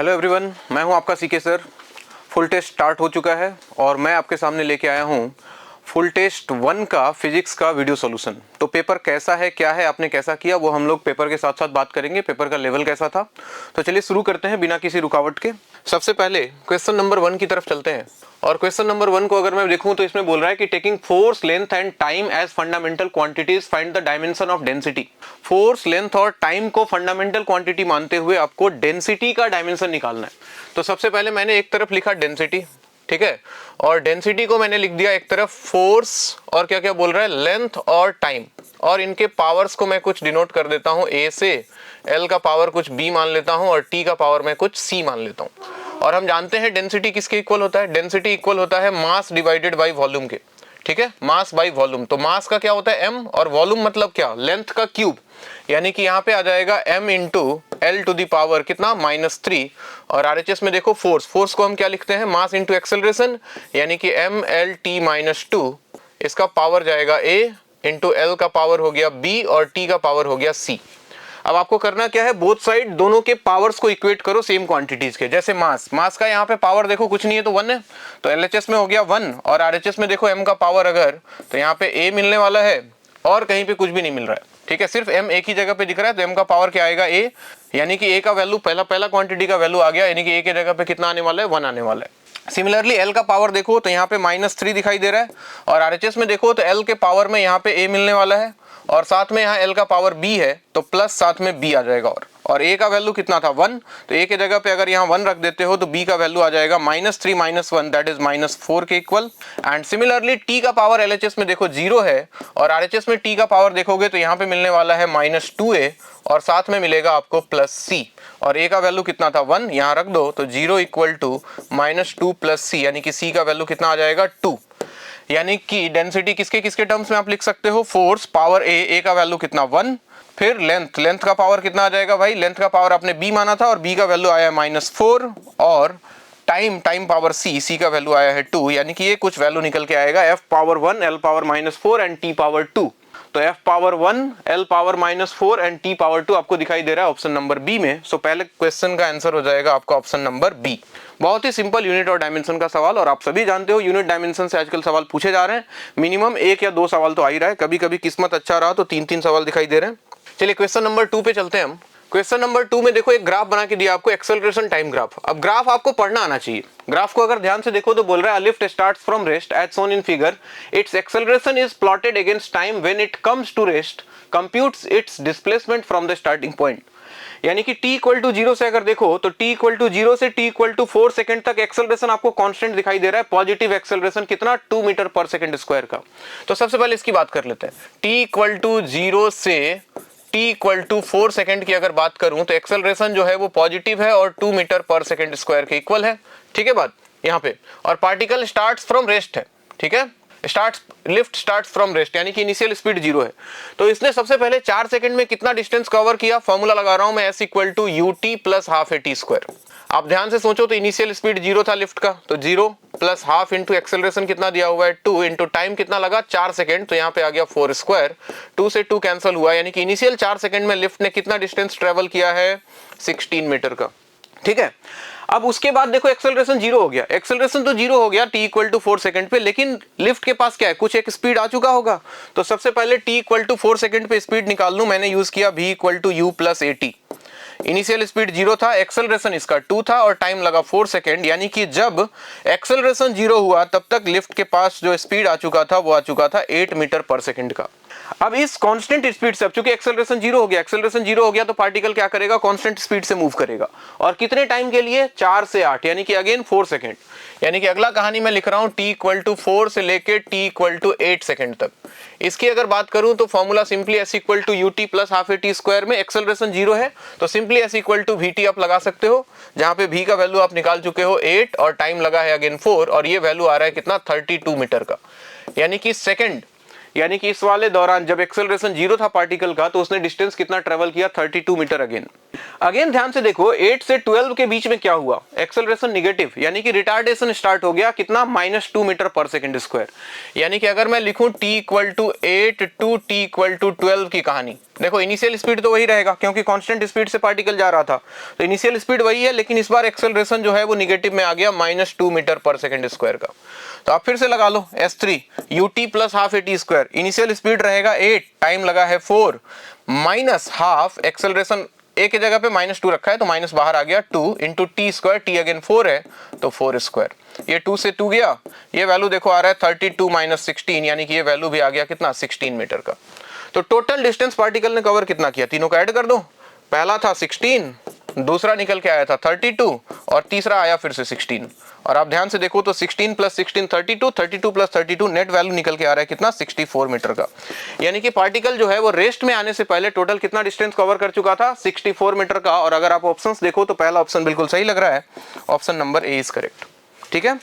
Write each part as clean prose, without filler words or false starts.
Hello everyone, मैं हूं आपका CK sir. Full test start हो चुका है और मैं आपके सामने लेके आया हूं फुल टेस्ट 1 का फिजिक्स का वीडियो सॉल्यूशन। तो पेपर कैसा है, क्या है, आपने कैसा किया, वो हम लोग पेपर के साथ साथ बात करेंगे। पेपर का लेवल कैसा था, तो चलिए शुरू करते हैं बिना किसी रुकावट के। सबसे पहले क्वेश्चन नंबर 1 की तरफ चलते हैं। और क्वेश्चन नंबर 1 को अगर मैं देखूं तो इसमें बोल रहा है कि taking force, length and time as fundamental quantities find the dimension of density. Force, length और टाइम को फंडामेंटल क्वांटिटी मानते हुए आपको डेंसिटी का डायमेंशन निकालना है। तो सबसे पहले मैंने एक तरफ लिखा डेंसिटी, ठीक है, और डेंसिटी को मैंने लिख दिया एक तरफ फोर्स, और क्या क्या बोल रहा है, लेंथ और टाइम। और इनके पावर्स को मैं कुछ डिनोट कर देता हूं, ए से एल का पावर कुछ बी मान लेता हूं और टी का पावर मैं कुछ सी मान लेता हूं। और हम जानते हैं डेंसिटी किसके इक्वल होता है, डेंसिटी इक्वल होता है मास डिवाइडेड बाय वॉल्यूम के, ठीक है, मास बाय वॉल्यूम। तो मास का क्या होता है m, और वॉल्यूम मतलब क्या, लेंथ का क्यूब, यानी कि यहाँ पे आ जाएगा m into L to the power कितना, -3। और आरएचएस में देखो फोर्स, फोर्स को हम क्या लिखते हैं, मास इंटू एक्सेलरेशन, यानी कि mLT-2, इसका पावर जाएगा a इंटू एल का पावर हो गया b और t का पावर हो गया c। अब आपको करना क्या है, बोथ साइड दोनों के पावर्स को इक्वेट करो सेम क्वांटिटीज के। जैसे मास का यहाँ पे पावर देखो कुछ नहीं है तो 1 है, तो एलएचएस में हो गया 1, और आरएचएस में देखो m का पावर अगर, तो यहाँ पे a मिलने वाला है और कहीं पे कुछ भी नहीं मिल रहा है, ठीक है, सिर्फ m एक ही जगह पे दिख रहा है, तो m का पावर क्या आएगा a, यानी कि a का वैल्यू पहला क्वांटिटी का वैल्यू आ गया, यानी कि a के जगह पे कितना आने वाला है, 1 आने वाला है। सिमिलरली l का पावर देखो तो यहाँ पे -3 दिखाई दे रहा है, और आरएचएस में देखो तो l के पावर में यहाँ पे a मिलने वाला है, और साथ में यहाँ l का पावर b है, तो प्लस साथ में b आ जाएगा। और a का वैल्यू कितना था, 1, तो a के जगह पे अगर यहाँ 1 रख देते हो तो b का वैल्यू आ जाएगा -3 - 1, दैट इज -4 के इक्वल। एंड सिमिलरली t का पावर एलएचएस में देखो 0 है, और आरएचएस में t का पावर देखोगे तो यहाँ पे मिलने वाला है -2a, और साथ में मिलेगा आपको +c, और a का वैल्यू कितना था, 1, यहाँ रख दो, तो 0 = -2 + c, यानी कि c का वैल्यू कितना आ जाएगा, 2। यानी कि डेंसिटी किसके किसके टर्म्स में आप लिख सकते हो, फोर्स पावर a का वैल्यू कितना, 1, फिर लेंथ का पावर कितना आ जाएगा भाई, लेंथ का पावर आपने b माना था और b का वैल्यू आया है -4, और टाइम पावर c का वैल्यू आया है 2, यानी कि ये कुछ वैल्यू निकल के आएगा f power 1, l power -4 and t power 2। तो f power 1, l power -4 and t power 2 आपको दिखाई दे रहा है ऑप्शन नंबर बी में। सो पहले क्वेश्चन का आंसर हो जाएगा आपका ऑप्शन नंबर बी। बहुत ही सिंपल यूनिट और डायमेंशन का सवाल, और आप सभी जानते हो यूनिट डायमेंशन से आजकल सवाल पूछे जा रहे हैं, मिनिमम 1 या 2 सवाल तो आ ही रहा है, कभी कभी किस्मत अच्छा रहा तो 3-3 सवाल दिखाई दे रहे हैं। चलिए क्वेश्चन नंबर 2 पे चलते हैं हम। क्वेश्चन नंबर 2 में देखो एक ग्राफ बना के दिया आपको, एक्सेलरेशन टाइम ग्राफ। अब ग्राफ आपको पढ़ना आना चाहिए। ग्राफ को अगर ध्यान से देखो तो बोल रहा है, lift starts from rest as shown in figure, its acceleration is plotted against time when it comes to rest, computes its displacement from the starting point. यानी कि t = 0 से अगर देखो तो t = 0 से t = 4 सेकंड तक एक्सेलरेशन आपको constant दिखाई दे रहा है, पॉजिटिव एक्सेलरेशन कितना, 2 मीटर पर सेकंड स्क्वायर का। तो सबसे पहले इसकी बात कर लेते हैं। t = 0 से t = 4 सेकंड की अगर बात करूं तो एक्सेलरेशन जो है वो पॉजिटिव है और 2 मीटर पर सेकंड स्क्वायर के इक्वल है, ठीक है बात यहाँ पे। और पार्टिकल स्टार्ट्स फ्रॉम रेस्ट है, ठीक है, लिफ्ट स्टार्ट्स फ्रॉम रेस्ट, यानी कि इनिशियल स्पीड 0 है। तो इसने सबसे पहले 4 सेकंड में कितना डिस्टेंस कवर किया, फॉर्मूला लगा रहा हूं मैं, s = ut + ½ at²। आप ध्यान से सोचो तो इनिशियल स्पीड 0 था लिफ्ट का, तो 0 + ½ इंटू एक्सेलरेशन कितना दिया हुआ है, 2 इंटू टाइम कितना लगा, 4 सेकंड, तो यहाँ पे आ गया 4², 2 से 2 कैंसिल हुआ, यानी कि इनिशियल 4 सेकंड में लिफ्ट ने कितना डिस्टेंस ट्रेवल किया है, 16 मीटर का, ठीक है। अब उसके बाद देखो एक्सेलरेशन 0 हो गया, एक्सेलरेशन तो 0 हो गया t = 4 सेकंड पे, लेकिन लिफ्ट के पास क्या है, कुछ एक स्पीड आ चुका होगा। तो सबसे पहले t = 4 सेकंड पे स्पीड निकाल लूं, मैंने यूज किया v = u + at। Initial speed 0 था, एक्सेलरेशन इसका 2 था और टाइम लगा 4 सेकंड, यानी कि जब एक्सेलरेशन 0 हुआ तब तक लिफ्ट के पास जो स्पीड आ चुका था वो आ चुका था 8 मीटर पर सेकंड का। अब इस कांस्टेंट स्पीड से, अब चूंकि एक्सेलरेशन 0 हो गया, एक्सेलरेशन 0 हो गया तो पार्टिकल क्या करेगा, कांस्टेंट स्पीड से मूव करेगा, और कितने टाइम के लिए, 4 से 8, यानी कि अगेन 4 सेकंड। यानी कि अगला कहानी मैं लिख रहा हूं t = 4 से लेके t = 8 सेकंड तक। इसकी अगर बात करूं तो formula simply s = ut + ½ at², में एक्सेलरेशन 0 है तो सिंपली s = vt आप लगा सकते हो, जहां पे v का वैल्यू आप निकाल चुके हो 8 और टाइम लगा है अगेन 4, और ये वैल्यू आ रहा है कितना, 32 मीटर का, यानी कि सेकंड, यानी कि इस वाले दौरान जब एक्सेलरेशन 0 था पार्टिकल का तो उसने डिस्टेंस कितना ट्रेवल किया, 32 मीटर अगेन। अगेन ध्यान से देखो 8 से 12 के बीच में क्या हुआ, एक्सेलरेशन निगेटिव, यानी कि रिटार्डेशन स्टार्ट हो गया कितना, -2 मीटर पर सेकंड स्क्वायर। यानी कि अगर मैं लिखूं t = 8 टू t = 12 की कहानी, देखो इनिशियल स्पीड तो वही रहेगा क्योंकि कांस्टेंट स्पीड से पार्टिकल जा रहा था, तो इनिशियल स्पीड वही है, लेकिन इस बार एक्सेलरेशन जो है वो निगेटिव में आ गया, -2 मीटर पर सेकंड स्क्वायर का। तो आप फिर से लगा लो S3 ut + ½ at², initial speed रहेगा 8, टाइम लगा है 4, माइनस हाफ एक्सेलरेशन ए की जगह पे -2 रखा है तो माइनस बाहर आ गया 2 × t², t अगेन 4 है तो 4², ये 2 से 2 गया, ये वैल्यू देखो आ रहा है 32 - 16, यानी कि ये वैल्यू भी आ गया कितना, 16 मीटर का। तो टोटल डिस्टेंस पार्टिकल ने कवर कितना किया, तीनों का ऐड कर दो, पहला था 16, दूसरा निकल के आया था 32 और तीसरा आया फिर से 16। और आप ध्यान से देखो तो 16 + 16 32, 32 + 32 नेट वैल्यू निकल के आ रहा है कितना, 64 मीटर का। यानी कि पार्टिकल जो है वो रेस्ट में आने से पहले टोटल कितना डिस्टेंस कवर कर चुका था, 64 मीटर का। और अगर आप ऑप्शंस देखो तो पहला ऑप्शन बिल्कुल सही लग रहा है, option number A is correct. ठीक है,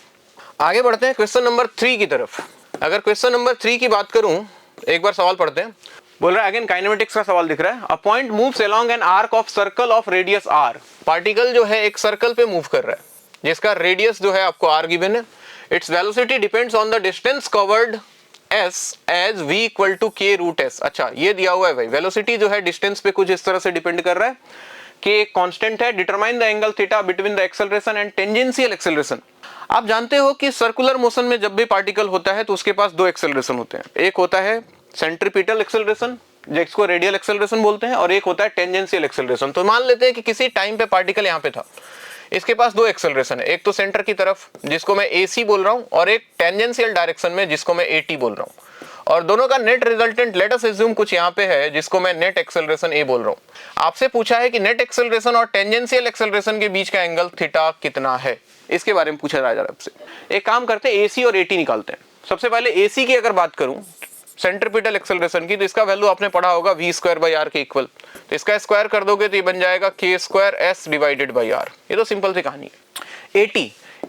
आगे बढ़ते हैं क्वेश्चन नंबर 3 की तरफ। अगर क्वेश्चन नंबर 3 की बात करूं, एक बार सवाल पढ़ते हैं। बोल रहा है अगेन काइनेमेटिक्स का सवाल दिख रहा है, a point moves along an arc of circle of radius r। Particle जो है एक सर्कल पे मूव कर रहा है जिसका रेडियस जो है आपको r गिवन है। Its velocity depends on the distance covered s as v = k√s। अच्छा, ये दिया हुआ है भाई, वेलोसिटी जो है डिस्टेंस पे कुछ इस तरह से डिपेंड कर रहा है कि एक कांस्टेंट है। Determine the angle theta between the acceleration and tangential acceleration. आप जानते हो कि सर्कुलर मोशन में जब भी पार्टिकल होता है तो उसके पास दो एक्सेलरेशन होते हैं, एक होता है सेंट्रीपिटल एक्सेलरेशन जिसको रेडियल एक्सेलरेशन बोलते हैं, और एक होता है टेंजेंशियल एक्सेलरेशन। तो मान लेते हैं कि किसी टाइम पे पार्टिकल यहाँ पे था, इसके पास दो एक्सेलरेशन है, एक तो सेंटर की तरफ जिसको मैं AC बोल रहा हूँ और एक टेंजेंशियल डायरेक्शन में जिसको मैं AT बोल रहा हूँ, और दोनों का net resultant let us assume कुछ यहाँ पे है जिसको मैं नेट एक्सेलरेशन A बोल रहा हूँ। आपसे पूछा है कि नेट एक्सेलरेशन और टेंजेंशियल एक्सेलरेशन के बीच का एंगल थीटा कितना है, इसके बारे में पूछा जा रहा है आपसे। एक काम करते हैं, AC और AT निकालते हैं। सबसे पहले AC की अगर बात करूं सेंट्रीपिटल एक्सेलरेशन की, तो इसका वैल्यू आपने पढ़ा होगा v²/r के इक्वल, तो इसका स्क्वायर कर दोगे तो ये बन जाएगा k²s / r। ये तो सिंपल सी कहानी है।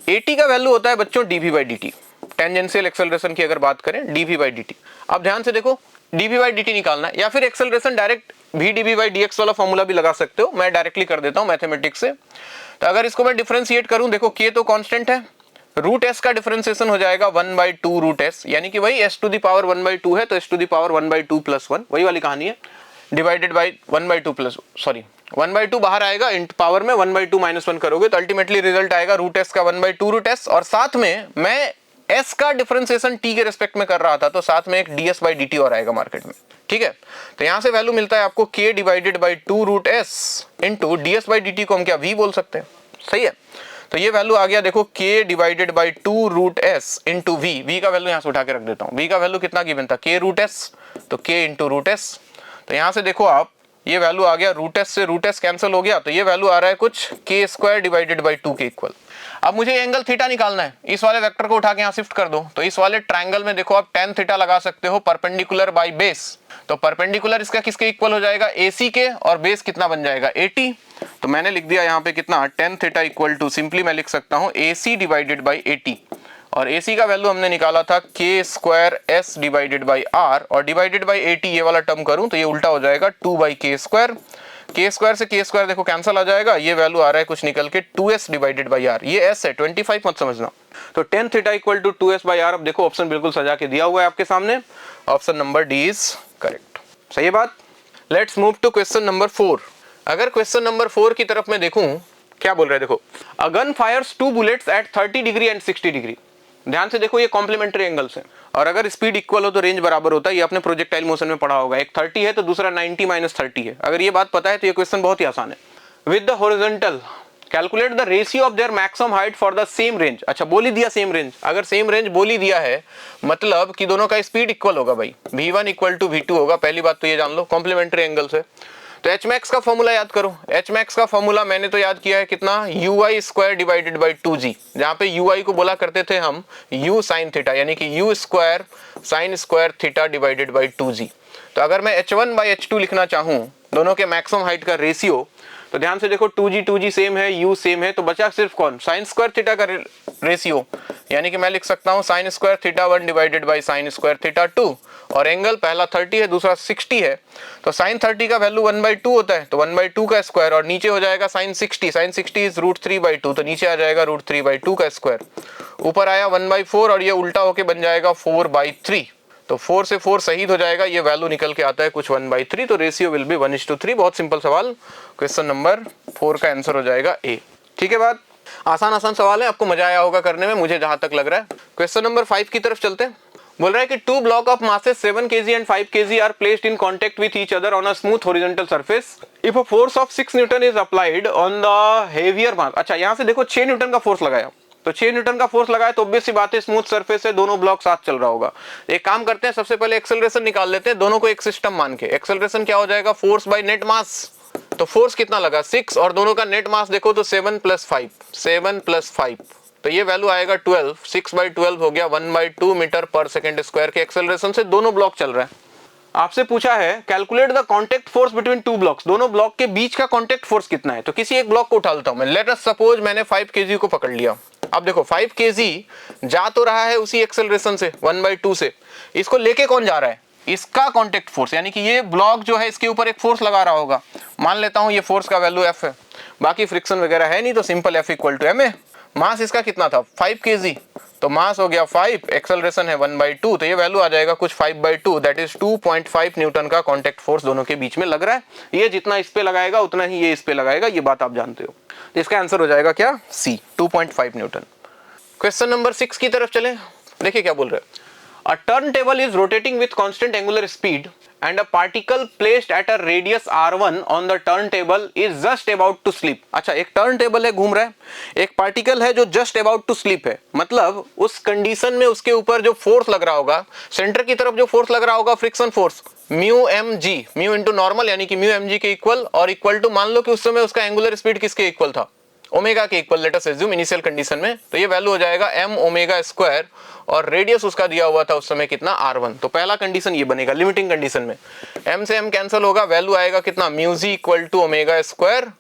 AT का वैल्यू होता है बच्चों dv/dt। टेंजेंशियल एक्सेलरेशन की अगर बात करें dv/dt। अब ध्यान से देखो dv/dt निकालना है, या फिर एक्सेलरेशन डायरेक्ट v/dv/dx वाला फॉर्मूला भी लगा सकते हो, मैं डायरेक्टली कर देता हूं मैथमेटिक्स से। तो अगर इसको मैं डिफरेंशिएट करूं, देखो k तो कांस्टेंट है, √s का डिफरेंशिएशन हो जाएगा 1/2 √s, यानी कि वही s⁻² 1/2 है तो s⁻² 1/2 + 1, वही वाली कहानी है, डिवाइडेड बाय 1/2 बाहर आएगा, इंटू पावर में 1/2 - 1 करोगे तो अल्टीमेटली रिजल्ट आएगा √s का 1/2 √s। और साथ में मैं s का डिफरेंशिएशन t के रेस्पेक्ट में कर रहा था तो साथ में एक ds/dt और आएगा मार्केट में। ठीक है, तो यहां से वैल्यू मिलता है आपको k / 2 √s इंटू ds/dt को हम क्या v बोल सकते हैं, सही है। तो ये वैल्यू आ गया देखो k / 2 √s इंटू v का वैल्यू यहां से उठा के रख देता हूं, v का वैल्यू कितना गिवन था, k√s, तो k इंटू √s। तो यहां से देखो आप ये वैल्यू आ गया, √s से √s कैंसिल हो गया, तो ये वैल्यू आ रहा है कुछ k² / 2 के इक्वल। अब मुझे एंगल थीटा निकालना है, इस वाले वेक्टर को उठा के यहाँ शिफ्ट कर दो, तो इस वाले ट्रायंगल में देखो आप tan थीटा लगा सकते हो परपेंडिकुलर बाय बेस। तो परपेंडिकुलर इसका किसके इक्वल हो जाएगा, AC के, और बेस कितना बन जाएगा 80। तो मैंने लिख दिया यहाँ पे कितना, tan theta equal to, simply मैं लिख सकता हूँ AC / 80, और AC का वैल्यू हमने निकाला था k²s / r, और डिवाइडेड बाय 80 ये वाला टर्म करूं तो ये उल्टा हो जाएगा 2/k²। k² से k² देखो कैंसिल आ जाएगा, ये वैल्यू आ रहा है कुछ निकल के 2s / r, ये s है 25 मत समझना। तो tan theta equal to 2s/r। अब देखो ऑप्शन बिल्कुल सजा के दिया हुआ है आपके सामने, option number D is correct, सही बात। Let's move to question number 4। अगर क्वेश्चन नंबर 4 की तरफ मैं देखूं, क्या बोल रहे हैं देखो, a gun fires 2 bullets at 30 degree and 60 degree. ध्यान से देखो ये कॉम्प्लीमेंट्री एंगल्स हैं, और अगर स्पीड इक्वल हो तो रेंज बराबर होता है, ये आपने प्रोजेक्टाइल मोशन में पढ़ा होगा। एक 30 है तो दूसरा 90 - 30 है। अगर ये बात पता है तो ये क्वेश्चन बहुत ही आसान है। With the horizontal calculate the ratio of their maximum height for the same range. अच्छा, बोल ही दिया सेम रेंज, अगर सेम रेंज बोल ही दिया है मतलब कि दोनों का स्पीड इक्वल होगा भाई, v1 = v2 होगा, पहली बात तो ये जान लो, कॉम्प्लीमेंट्री एंगल से। तो Hmax का फॉर्मूला याद करो, Hmax का फॉर्मूला मैंने तो याद किया है कितना, ui² / 2g, जहां पे ui को बोला करते थे हम u sin थीटा, यानी कि u² sin² theta divided by 2g। तो अगर मैं h1/h2 लिखना चाहूं, दोनों के मैक्सिमम हाइट का रेशियो, तो ध्यान से देखो 2g सेम है, u सेम है, तो बचा सिर्फ कौन, sin² थीटा का रेशियो, यानी कि मैं लिख सकता हूं sin² θ1 डिवाइडेड बाई sin² θ2, और एंगल पहला 30 है, दूसरा 60 है, तो साइन 30 का वैल्यू 1/2 होता है, तो 1/2 का स्क्वायर, और नीचे हो जाएगा साइन 60 इज √3/2, तो नीचे आ जाएगा √3/2 का स्क्वायर, ऊपर आया 1/4 और ये उल्टा होके बन जाएगा 4/3, तो 4 से 4 शहीद हो जाएगा, ये वैल्यू निकल के आता है कुछ 1/3, तो रेशियो विल बी 1:3। बहुत सिंपल सवाल, क्वेश्चन नंबर 4 का आंसर हो जाएगा ए। ठीक है बात, आसान आसान सवाल है, आपको मजा आया होगा करने में, मुझे जहां तक लग रहा है। क्वेश्चन नंबर 5 की तरफ चलते हैं। बोल रहा है कि 2 block of masses 7 kg and 5 kg are placed in contact with each other on a smooth horizontal surface. If a force of 6 Newton is applied on the heavier mass, अच्छा यहाँ से देखो 6 न्यूटन का फोर्स लगाया, तो 6 Newton का force लगाया तो ऑब्वियस सी बात है स्मूथ सरफेस है, दोनों ब्लॉक साथ चल रहा होगा। एक काम करते हैं, सबसे पहले एक्सेलरेशन निकाल लेते हैं, दोनों को एक सिस्टम मान के। एक्सेलरेशन क्या हो जाएगा, फोर्स बाय नेट मास, तो फोर्स कितना लगा 6, और दोनों का नेट मास देखो तो 7 + 5, तो ये वैल्यू आएगा 12, 6/12 हो गया 1/2 मीटर पर सेकेंड स्क्वायर के एक्सेलरेशन से दोनों ब्लॉक चल रहे हैं। आपसे पूछा है calculate the contact force between 2 blocks, दोनों ब्लॉक के बीच का कांटेक्ट फोर्स कितना है, तो किसी एक ब्लॉक को उठा लेता हूं मैं। लेट अस सपोज मैंने 5 kg को पकड़ लिया। अब देखो 5 kg जा तो रहा है उसी एक्सेलरेशन से 1/2 से, इसको लेके कौन जा रहा है, इसका कांटेक्ट फोर्स, यानी कि ये ब्लॉक जो है इसके ऊपर एक फोर्स लगा रहा होगा। मान लेता हूं ये फोर्स का वैल्यू F है, बाकी फ्रिक्शन वगैरह है नहीं, तो सिंपल F = ma। मास इसका कितना था 5 kg, तो मास हो गया 5, एक्सेलरेशन है 1/2, तो ये वैल्यू आ जाएगा कुछ 5/2, दैट इज 2.5 न्यूटन का कांटेक्ट फोर्स दोनों के बीच में लग रहा है। ये जितना इस पे लगाएगा उतना ही ये इस पे लगाएगा, ये बात आप जानते हो। तो इसका आंसर हो जाएगा क्या, सी, 2.5 न्यूटन। क्वेश्चन नंबर 6 की तरफ चले, देखिए क्या बोल रहे हैं। A turntable is rotating with constant angular speed and a particle placed at a radius r1 on the turntable is just about to slip। अच्छा, एक turntable है, घूम रहा है, एक पार्टिकल है जो just about to slip है, मतलब उस कंडीशन में उसके ऊपर जो फोर्स लग रहा होगा, सेंटर की तरफ जो फोर्स लग रहा होगा friction force μmg, mu into normal, यानी कि μmg के इक्वल, और इक्वल टू मान लो कि उस समय उसका एंगुलर स्पीड किसके इक्वल था, ओमेगा के equal, let us assume initial condition में, तो ये वैल्यू हो जाएगा m⍵², और रेडियस उसका दिया हुआ था उस समय कितना r1, तो पहला कंडीशन ये बनेगा लिमिटिंग कंडीशन में, m से m कैंसिल होगा, वैल्यू आएगा कितना μg = ω²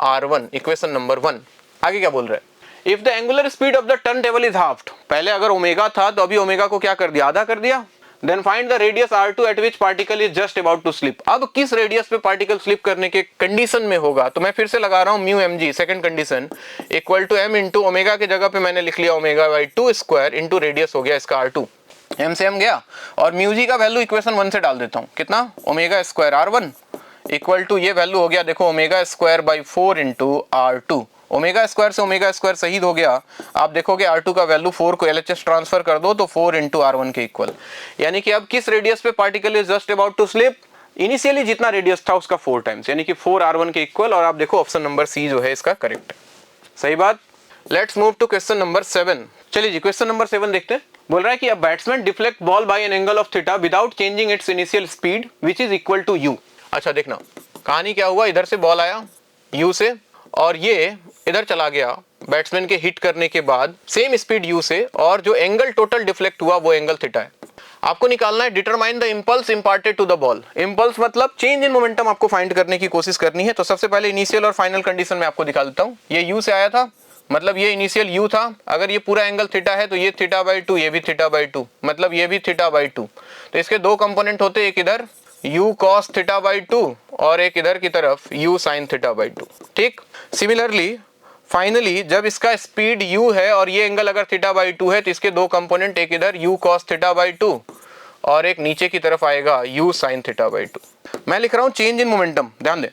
r1, इक्वेशन नंबर 1। आगे क्या बोल रहे हैं, if the angular speed of the turn table is halved, पहले अगर ओमेगा था तो अभी ओमेगा को क्या कर दिया, आधा कर दिया, then find the radius r2 at which particle is just about to slip. अब किस रेडियस पे पार्टिकल स्लिप करने के कंडीशन में होगा, तो मैं फिर से लगा रहा हूं μmg, second condition, equal to m into omega के जगह पे मैंने लिख लिया ω/2² इंटू रेडियस हो गया इसका r2, m से m गया, और μg का वैल्यू इक्वेशन 1 से डाल देता हूं, कितना ω² r1 इक्वल टू ये वैल्यू हो गया देखो ω²/4 इंटू r2, ओमेगा स्क्वायर से ओमेगा स्क्वायर शहीद हो गया, आप देखोगे R2 का वैल्यू 4 को LHS ट्रांसफर कर दो तो 4 इंटू R1 के इक्वल, यानी कि अब किस रेडियस पे particle is just about to slip, initially जितना रेडियस था उसका 4 टाइम्स, यानी कि 4 R1 के इक्वल, और आप देखो ऑप्शन नंबर सी जो है इसका करेक्ट है, सही बात। Let's move to question number 7। चलिए जी, क्वेश्चन नंबर 7 देखते हैं। बोल रहा है कि a batsman deflect ball by an angle of theta without changing its initial speed which is equal to u। अच्छा देखना कहानी क्या हुआ, इधर से बॉल आया u से, और ये इधर चला गया बैट्समैन के हिट करने के बाद सेम स्पीड u से, और जो एंगल टोटल डिफ्लेक्ट हुआ वो एंगल थीटा है। आपको निकालना है determine the impulse imparted to the ball. Impulse मतलब चेंज इन मोमेंटम आपको फाइंड करने की कोशिश करनी है। तो सबसे पहले इनिशियल और फाइनल कंडीशन में आपको दिखा देता हूँ। ये u से आया था, मतलब ये इनिशियल u था, अगर ये पूरा एंगल थीटा है तो ये θ/2, ये भी θ/2, मतलब ये भी θ/2। तो इसके दो कंपोनेंट होते, एक इधर u cos θ/2 और एक इधर की तरफ u sin θ/2। ठीक, सिमिलरली फाइनली जब इसका स्पीड u है और ये एंगल अगर θ/2 है तो इसके दो कंपोनेंट, एक इधर u cos θ/2 और एक नीचे की तरफ आएगा u sin θ/2। मैं लिख रहा हूं चेंज इन मोमेंटम, ध्यान दें,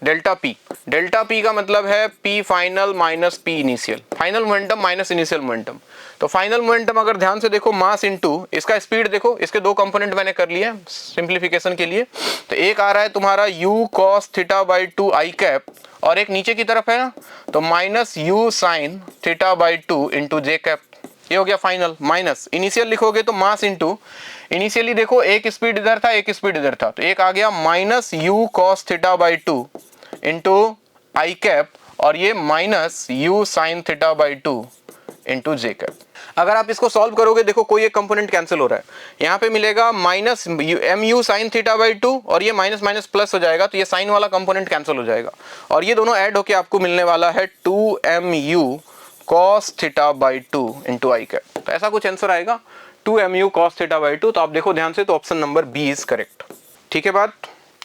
डेल्टा p। डेल्टा p का मतलब है p final minus p initial, final momentum minus initial momentum. तो फाइनल मोमेंटम अगर ध्यान से देखो मास इनटू इसका स्पीड, देखो इसके दो कंपोनेंट मैंने कर लिए सिंप्लीफिकेशन के लिए। तो एक आ रहा है तुम्हारा u cos θ/2 i कैप, और एक नीचे की तरफ है ना तो minus u sin θ/2 into j cap. ये हो गया फाइनल, माइनस इनिशियल लिखोगे तो मास इनटू, इनिशियली देखो एक स्पीड इधर था एक स्पीड इधर था, तो एक आ गया माइनस u cos θ/2 इंटू आई कैप, और ये माइनस u sin θ/2 इंटू जे कैप। अगर आप इसको सॉल्व करोगे, देखो कोई एक कंपोनेंट कैंसिल हो रहा है, यहाँ पे मिलेगा माइनस mu sin θ/2 और ये माइनस माइनस प्लस हो जाएगा, तो ये साइन वाला कंपोनेंट कैंसिल हो जाएगा, और ये दोनों ऐड होके आपको मिलने वाला है 2mu cos θ/2 इंटू आई कैप। तो ऐसा कुछ आंसर आएगा 2mu cos थीटा बाई 2। तो आप देखो ध्यान से, तो option number B is correct. ठीक है बात,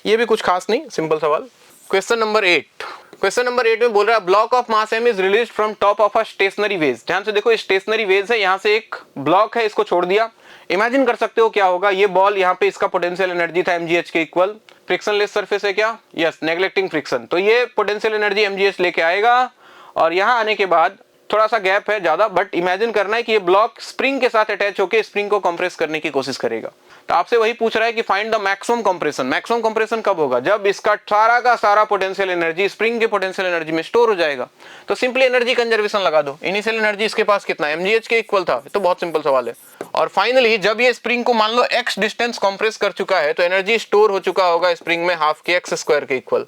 ये भी कुछ खास नहीं, सिंपल सवाल। Question number 8। क्वेश्चन नंबर 8 में बोल रहा है block of mass m is released from top of a stationary wedge. ध्यान से देखो, स्टेशनरी वेज है, यहाँ से एक ब्लॉक है, इसको छोड़ दिया। इमेजिन कर सकते हो क्या होगा, ये बॉल यहाँ पे, इसका पोटेंशियल एनर्जी था mgh के इक्वल। फ्रिक्शनलेस सरफेस है क्या, यस, नेग्लेक्टिंग फ्रिक्शन। तो ये पोटेंशियल एनर्जी mgh लेके आएगा, और यहाँ आने के बाद थोड़ा सा गैप है ज्यादा, बट इमेजिन करना है कि ये ब्लॉक स्प्रिंग के साथ अटैच होकर स्प्रिंग को कंप्रेस करने की कोशिश करेगा। तो आपसे वही पूछ रहा है कि find the maximum compression. Maximum compression कब होगा, जब इसका सारा का सारा पोटेंशियल एनर्जी स्प्रिंग के पोटेंशियल एनर्जी में स्टोर हो जाएगा। तो सिंपली एनर्जी कंजर्वेशन लगा दो। इनिशियल एनर्जी इसके पास कितना है, mgh के इक्वल था, तो बहुत सिंपल सवाल है। और फाइनली जब ये स्प्रिंग को मान लो x डिस्टेंस कंप्रेस कर चुका है, तो एनर्जी स्टोर हो चुका होगा स्प्रिंग में हाफ के x स्क्वायर के इक्वल।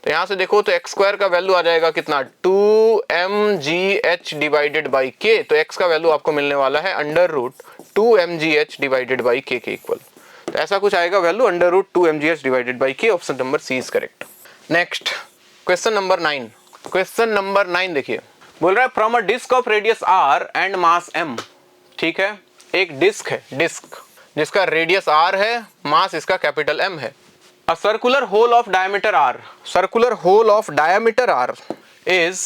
तो यहां से देखो तो x स्क्वायर का वैल्यू आ जाएगा कितना, 2mgh डिवाइडेड बाई k। तो x का वैल्यू आपको मिलने वाला है under root 2mgh divided by k के इक्वल। तो ऐसा कुछ आएगा value, under root 2mgh divided by k। Option number C is correct. Next question number 9। Question number 9 देखिए, बोल रहा है from a disc of radius r and mass m। ठीक है, एक डिस्क है, डिस्क जिसका रेडियस r है, मास इसका कैपिटल M है। A circular hole of diameter r, circular hole of diameter r is,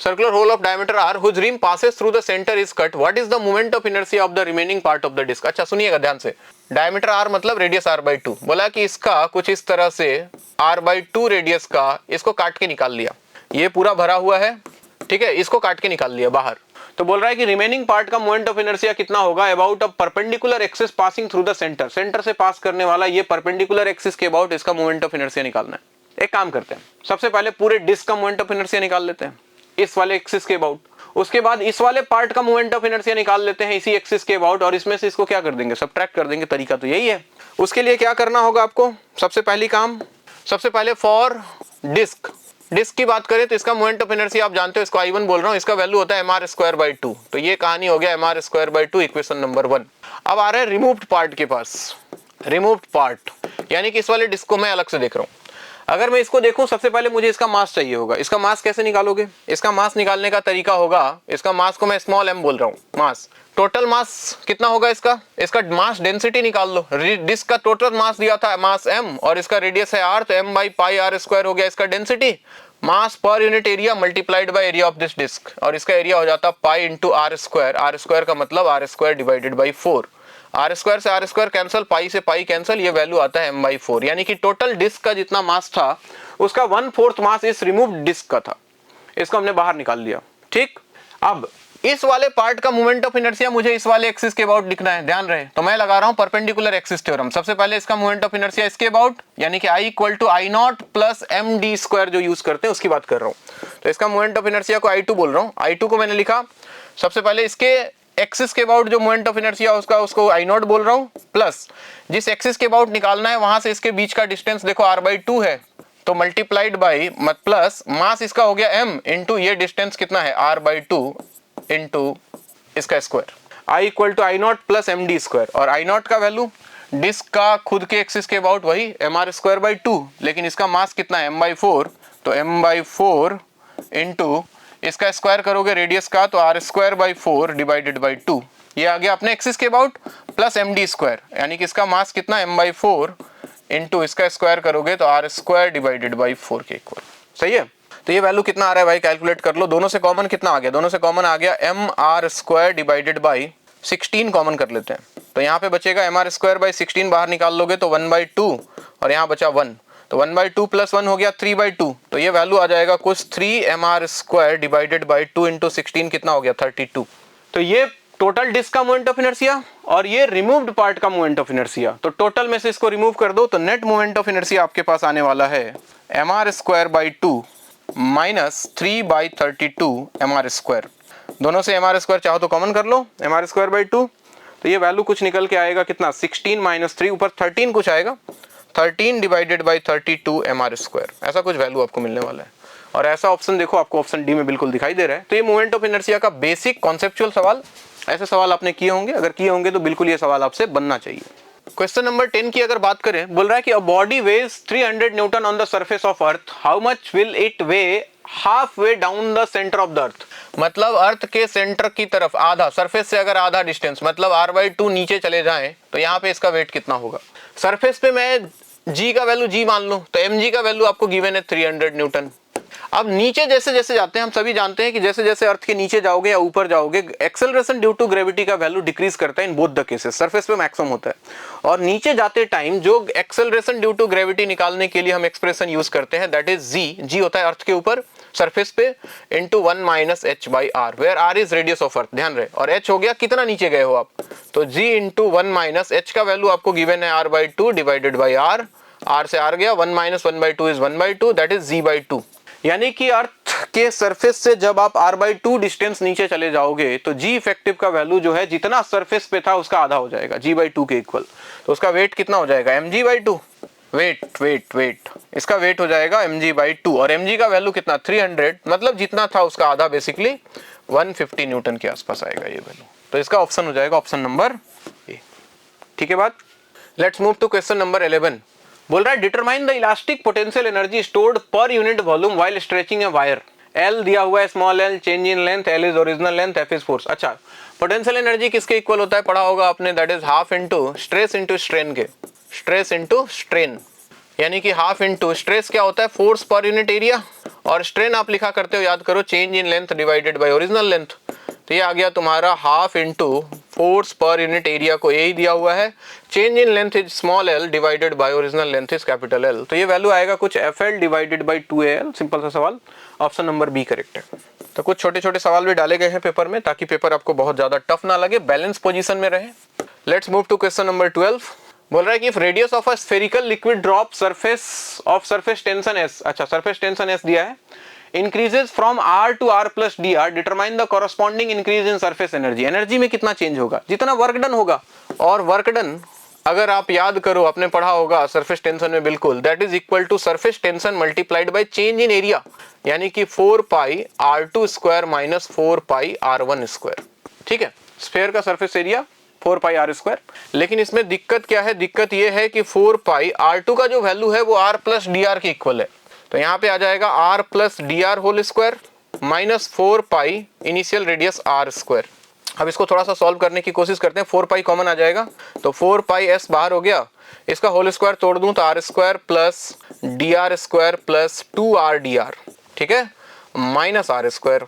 circular hole of diameter r whose rim passes through the center is cut. What is the moment of inertia of the remaining part of the disk? अच्छा सुनिएगा ध्यान से, diameter r मतलब radius r by 2। बोला कि इसका कुछ इस तरह से r by 2 रेडियस का, इसको काट के निकाल लिया, ये पूरा भरा हुआ है, ठीक है, इसको काट के निकाल लिया बाहर। तो बोल रहा है कि रिमेनिंग पार्ट का मोमेंट ऑफ इनर्शिया कितना होगा, about a perpendicular axis passing through the centre. Centre से पास करने वाला ये परपेंडिकुलर एक्सिस के अबाउट इसका मोमेंट ऑफ इनर्शिया निकालना है। एक काम करते हैं, सबसे पहले पूरे डिस्क का मोमेंट ऑफ इनर्शिया निकाल लेते हैं इस वाले एक्सिस के अबाउट। उसके बाद इस वाले पार्ट का मोमेंट ऑफ इनर्शिया निकाल लेते हैं इसी एक्सिस के अबाउट, और इसमें से इसको क्या कर देंगे, सबट्रैक्ट कर देंगे। तरीका तो यही है। उसके लिए क्या करना होगा आपको, सबसे पहली काम, सबसे पहले फॉर डिस्क, डिस्क की बात करें तो इसका मोमेंट ऑफ इनर्शिया आप जानते हो, इसको I1 बोल रहा हूं, इसका वैल्यू होता है mr स्क्वायर बाई 2। तो ये कहानी हो गया mr square by 2, equation number 1। अब आ रहे हैं रिमूव्ड पार्ट के पास। रिमूव्ड पार्ट यानी कि इस वाले डिस्क को मैं अलग से देख रहा हूं। अगर मैं इसको देखूं, सबसे पहले मुझे इसका मास चाहिए होगा। इसका मास कैसे निकालोगे, इसका मास निकालने का तरीका होगा, इसका मास को मैं स्मॉल m बोल रहा हूं, मास। टोटल मास कितना होगा इसका, इसका मास डेंसिटी निकाल लो। डिस्क का टोटल मास दिया था मास m, और इसका रेडियस है r, तो m by pi r square हो गया इसका density. Mass per unit area multiplied by area of this disc, और इसका एरिया हो जाता pi into r square. r square का मतलब r square divided by 4। r square से r स्क्वायर कैंसिल, पाई से पाई कैंसिल, ये वैल्यू आता है m बाई 4। यानी कि टोटल डिस्क का जितना मास था उसका 1/4 मास इस रिमूव्ड डिस्क का था, इसको हमने बाहर निकाल लिया। ठीक, अब इस वाले पार्ट का मोमेंट ऑफ इनर्शिया मुझे इस वाले एक्सिस के अबाउट लिखना है, ध्यान रहे। तो मैं लगा रहा हूं परपेंडिकुलर एक्सिस थ्योरम। सबसे पहले इसका मोमेंट ऑफ इनर्शिया इसके अबाउट, यानी कि I equal to I not plus M D square जो यूज करते हैं उसकी बात कर रहा हूं। तो इसका मोमेंट ऑफ इनर्शिया को I2 बोल रहा हूं। I2 को मैंने लिखा, सबसे पहले इसके एक्सिस के अबाउट जो मोमेंट ऑफ इनर्शिया उसका, उसको I नॉट बोल रहा हूं, प्लस जिस एक्सिस के अबाउट निकालना है वहां से इसके बीच का डिस्टेंस देखो r/2 है, तो मल्टीप्लाइड बाई प्लस मास इसका हो गया m इंटू ये डिस्टेंस कितना है r/2 इंटू इसका square. I equal to I not plus M D square, और I नॉट का वैल्यू डिस्क का खुद के एक्सिस के अबाउट वही mr स्क्वायर बाई 2, लेकिन इसका मास कितना है m/4, तो m/4 इंटू इसका स्क्वायर करोगे रेडियस का, तो r square by 4 divided by 2, ये आ गया अपने एक्सिस के about, plus M D square, यानी कि इसका मास कितना m/4 इंटू इसका स्क्वायर करोगे तो r स्क्वायर डिवाइडेड बाई 4 के इक्वल। सही है, तो ये वैल्यू कितना आ रहा है भाई, कैलकुलेट कर लो। दोनों से कॉमन कितना आ गया, दोनों से कॉमन आ गया mr square divided by 16 common कर लेते हैं, तो यहाँ पे बचेगा mr स्क्वायर बाई 16, बाहर निकाल लोगे तो 1/2, और यहाँ बचा 1, तो 1/2 प्लस 1 हो गया 3/2, तो ये वैल्यू आ जाएगा कुछ 3 mr square divided by 2 into 16 कितना हो गया 32। तो ये टोटल डिस्क का मोमेंट ऑफ इनर्शिया और ये रिमूव्ड पार्ट का मोमेंट ऑफ इनर्शिया, तो टोटल में से इसको रिमूव कर दो तो नेट मोमेंट ऑफ इनर्शिया आपके पास आने वाला है mr square by 2 minus 3/32 mr square. दोनों से mr स्क्वायर चाहो तो कॉमन कर लो, mr स्क्वायर बाई 2, तो ये वैल्यू कुछ निकल के आएगा कितना 16 माइनस 3 ऊपर 13 कुछ आएगा, 13 डिवाइडेड बाई 32 mr स्क्वायर, ऐसा कुछ वैल्यू आपको मिलने वाला है। और ऐसा ऑप्शन देखो आपको ऑप्शन डी में बिल्कुल दिखाई दे रहा है। तो ये मोमेंट ऑफ इनर्शिया का बेसिक कॉन्सेप्चुअल सवाल, ऐसे सवाल आपने किए होंगे, अगर किए होंगे तो बिल्कुल ये सवाल आपसे बनना चाहिए। क्वेश्चन नंबर 10 की अगर बात करें, बोल रहा है कि a body weighs 300 newton on the surface of earth, how much will it weigh half way down the centre of the earth, मतलब अर्थ के सेंटर की तरफ आधा, सरफेस से अगर आधा डिस्टेंस मतलब r/2 नीचे चले जाएं तो यहाँ पे इसका वेट कितना होगा। सरफेस पे मैं g का वैल्यू g मान लूं तो mg का वैल्यू आपको गिवन है 300 न्यूटन। अब नीचे जैसे जैसे जाते हैं, हम सभी जानते हैं कि जैसे जैसे अर्थ के नीचे जाओगे या ऊपर जाओगे, एक्सेलरेशन ड्यू टू ग्रेविटी का वैल्यू डिक्रीज करता है in both the cases. Surface पे मैक्सिमम होता है और नीचे जाते टाइम जो एक्सेलरेशन ड्यू टू ग्रेविटी निकालने के लिए हम एक्सप्रेशन यूज करते हैं दैट इज जी होता है अर्थ के ऊपर सरफेस पे into 1 minus H by R, where R is radius of earth, ध्यान रहे, और एच हो गया कितना नीचे गए हो आप, तो जी इंटू 1 माइनस एच का वैल्यू आपको गिवन है r/2 divided by R, R से आर गया, 1 minus 1/2 is 1/2 that is g/2। यानी कि अर्थ के सरफेस से जब आप r/2 डिस्टेंस नीचे चले जाओगे तो g इफेक्टिव का वैल्यू जो है जितना सरफेस पे था उसका आधा हो जाएगा, g/2 के इक्वल। तो उसका वेट कितना हो जाएगा mg/2, वेट इसका वेट हो जाएगा mg/2 और mg का वैल्यू कितना 300, मतलब जितना था उसका आधा, बेसिकली 150 न्यूटन के आसपास आएगा ये वैल्यू। तो इसका ऑप्शन हो जाएगा ऑप्शन नंबर ए। ठीक है बात। Let's move to question number 11। बोल रहा है determine the elastic potential energy stored per unit volume while stretching a wire. L दिया हुआ है small L, change in length, L is original length, F is force. अच्छा, potential energy किसके equal होता है पढ़ा होगा आपने, that is half into stress into strain के, स्ट्रेस इंटू स्ट्रेन, यानी कि हाफ इंटू स्ट्रेस क्या होता है फोर्स पर यूनिट एरिया, और स्ट्रेन आप लिखा करते हो याद करो change in length divided by original length. तो ये आ गया तुम्हारा हाफ इंटू फोर्स पर यूनिट एरिया को ए ही दिया हुआ है, change in length is small L divided by original length is capital L. तो ये वैल्यू आएगा कुछ FL divided by 2AL। Simple सा सवाल, ऑप्शन नंबर बी करेक्ट है। तो कुछ छोटे छोटे सवाल भी डाले गए हैं पेपर में ताकि पेपर आपको बहुत ज्यादा टफ ना लगे, बैलेंस पोजीशन में रहे। Let's move to question number 12। बोल रहा है कि if radius of a spherical liquid drop surface tension S, अच्छा सरफेस टेंशन S दिया है, increases from r to r plus dr, determine the corresponding increase in surface energy। Energy में कितना change होगा, जितना वर्क डन होगा, और work done अगर आप याद करो आपने पढ़ा होगा सरफेस टेंशन में बिल्कुल, that is equal to surface tension multiplied by change in area, यानी कि 4 pi r2 square minus 4 pi r1 square. ठीक है, स्फेयर का surface area 4 pi r square. लेकिन इसमें दिक्कत क्या है, दिक्कत ये है कि 4 पाई r2 का जो वैल्यू है वो r प्लस dr के इक्वल है, तो यहाँ पे आ जाएगा r plus dr whole square minus 4 pi initial radius r square. अब इसको थोड़ा सा सॉल्व करने की कोशिश करते हैं, 4 पाई कॉमन आ जाएगा तो 4 पाई s बाहर हो गया, इसका होल स्क्वायर तोड़ दूं तो r square plus dr square plus 2r dr, ठीक है, माइनस r स्क्वायर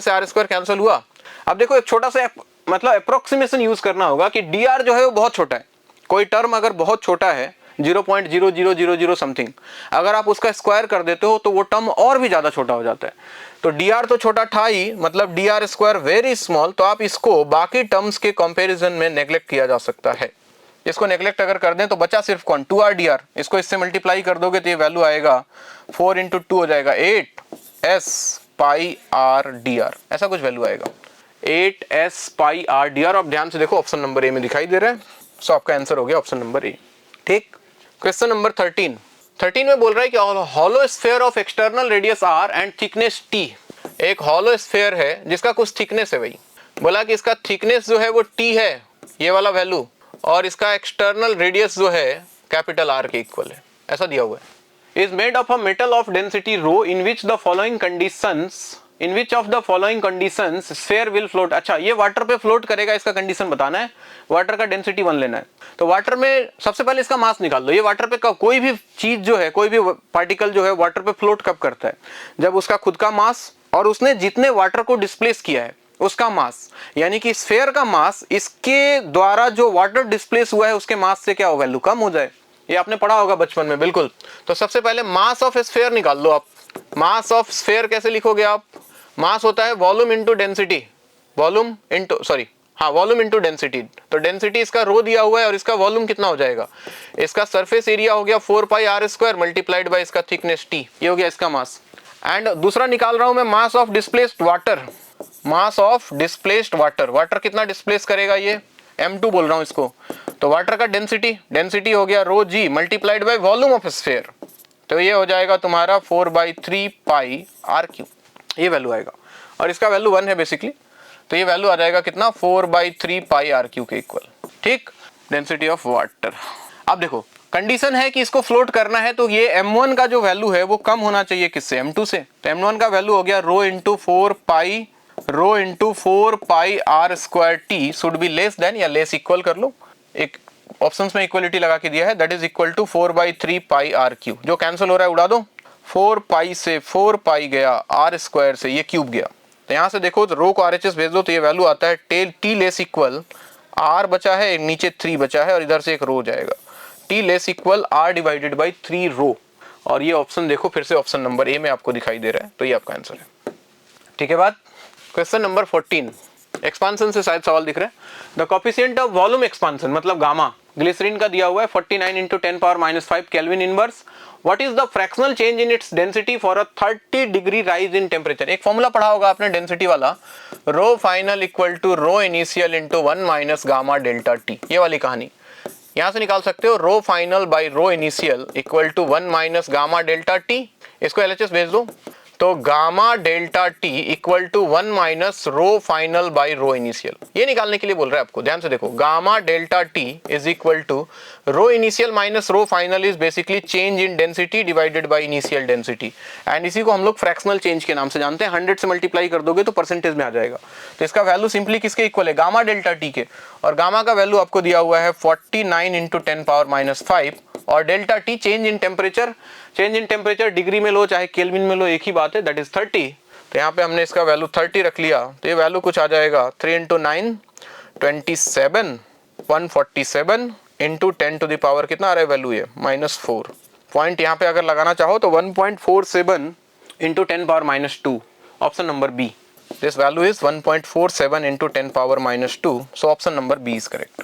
से r स्क्वायर कैंसिल हुआ। अब देखो एक छोटा सा मतलब अप्रोक्सीमेशन यूज करना होगा कि dr जो है वो बहुत छोटा है, कोई टर्म अगर बहुत छोटा है 0.0000 समथिंग, अगर आप उसका स्क्वायर कर देते हो तो वो टर्म और भी ज्यादा छोटा हो जाता है। तो dr तो छोटा था ही, मतलब dr स्क्वायर वेरी स्मॉल, तो आप इसको बाकी टर्म्स के कंपैरिजन में नेग्लेक्ट किया जा सकता है। इसको नेग्लेक्ट अगर कर दें तो बचा सिर्फ कौन, 2r dr, इसको इससे मल्टीप्लाई कर दोगे तो ये वैल्यू आएगा 4 × 2 हो जाएगा 8s पाई r dr, ऐसा कुछ वैल्यू आएगा 8s पाई r dr। आप ध्यान से देखो ऑप्शन नंबर ए में दिखाई दे रहा है, सो आपका आंसर हो गया ऑप्शन नंबर ए। ठीक, क्वेश्चन नंबर 13 में बोल रहा है कि hollow sphere of external radius r and thickness t। एक हॉलो स्फीयर है जिसका कुछ थिकनेस है, भाई बोला कि इसका थिकनेस जो है वो t है, ये वाला वैल्यू, और इसका एक्सटर्नल रेडियस जो है कैपिटल R के इक्वल है, ऐसा दिया हुआ है। Is made of a metal of density rho in which the following conditions, in which of the following conditions sphere will float. अच्छा, ये वाटर पे फ्लोट करेगा, इसका कंडीशन बताना है, वाटर का डेंसिटी 1 लेना है। तो वाटर में सबसे पहले इसका मास निकाल दो। ये वाटर पे कोई भी चीज जो है, कोई भी पार्टिकल जो है वाटर पे फ्लोट कब करता है, जब उसका खुद का मास और उसने जितने वाटर को डिस्प्लेस किया है उसका मास, यानी कि स्फीयर का मास इसके द्वारा जो वाटर डिस्प्लेस हुआ है उसके मास से क्या हो, वैल्यू कम हो जाए। ये आपने पढ़ा होगा बचपन में बिल्कुल। तो सबसे पहले मास ऑफ स्फीयर निकाल लो आप। मास ऑफ स्फीयर कैसे लिखोगे आप, मास होता है volume into density, volume into density. तो डेंसिटी इसका रो दिया हुआ है और इसका वॉल्यूम कितना हो जाएगा, इसका सरफेस एरिया हो गया 4 pi r square multiplied by इसका थिकनेस t, ये हो गया इसका मास। एंड दूसरा निकाल रहा हूं मैं mass of displaced water, mass of displaced water, water कितना डिस्प्लेस करेगा ये m2 बोल रहा हूं इसको। तो वाटर का डेंसिटी हो गया रो g multiplied by volume of sphere, तो ये हो जाएगा तुम्हारा 4/3 पाई r3, ये वैल्यू आएगा, और इसका वैल्यू 1 है बेसिकली, तो ये वैल्यू आ जाएगा कितना 4/3 पाई r3 के इक्वल। ठीक, डेंसिटी ऑफ वाटर। अब देखो कंडीशन है कि इसको फ्लोट करना है, तो ये m1 का जो वैल्यू है वो कम होना चाहिए किससे, m2 से। तो m1 का वैल्यू हो गया rho into 4 pi r square T should be less than या लेस इक्वल कर लो, एक ऑप्शंस में इक्वलिटी लगा के दिया है, that is equal to 4/3 pi r cube. जो कैंसिल हो रहा है उड़ा दो, 4 पाई से 4 पाई गया, r स्क्वायर से ये क्यूब गया। तो यहाँ से देखो तो रो को RHS भेज दो तो ये वैल्यू आता है टी लेस इक्वल r बचा है, नीचे 3 बचा है और इधर से एक रो जाएगा, T less equal r divided by 3 रो। और ये ऑप्शन देखो फिर से ऑप्शन नंबर ए में आपको दिखाई दे रहा है, तो ये आपका आंसर है। ठीक है बात। क्वेश्चन नंबर 14, एक्सपांसन से शायद सवाल दिख रहा है। The coefficient of volume expansion मतलब गामा ग्लिसरीन का दिया हुआ है 49 into 10⁻⁵ kelvin inverse. What is the fractional change in its density for a 30 degree rise in temperature. एक फॉर्मूला पढ़ा होगा आपने डेंसिटी वाला, rho final equal to rho initial into 1 minus gamma delta T. ये वाली कहानी यहां से निकाल सकते हो, rho final by rho initial equal to 1 minus gamma delta T. इसको LHS भेज दो, तो gamma delta T equal to 1 minus rho final by rho initial. ये निकालने के लिए बोल रहा है आपको, ध्यान से देखो, gamma delta T is equal to rho initial minus rho final is basically change in density divided by initial density. And इसी को हम लोग फ्रैक्शनल चेंज के नाम से जानते हैं। 100 से मल्टीप्लाई कर दोगे तो परसेंटेज में आ जाएगा। तो इसका वैल्यू सिंपली किसके इक्वल है, गामा डेल्टा टी के। और गामा का वैल्यू आपको दिया हुआ है 49 इंटू 10⁻⁵ और delta T change in temperature. Change in temperature degree में लो चाहे केल्विन में लो एक ही बात है, दैट इज 30। तो यहाँ पे हमने इसका वैल्यू 30 रख लिया, तो ये वैल्यू कुछ आ जाएगा 3 into 9 27 147 into 10 to the power कितना आ रहा है वैल्यू, ये -4 पॉइंट। यहाँ पे अगर लगाना चाहो तो 1.47 into 10⁻⁻2, option number B. This value is 1.47 into 10⁻⁻2, so option number B is correct.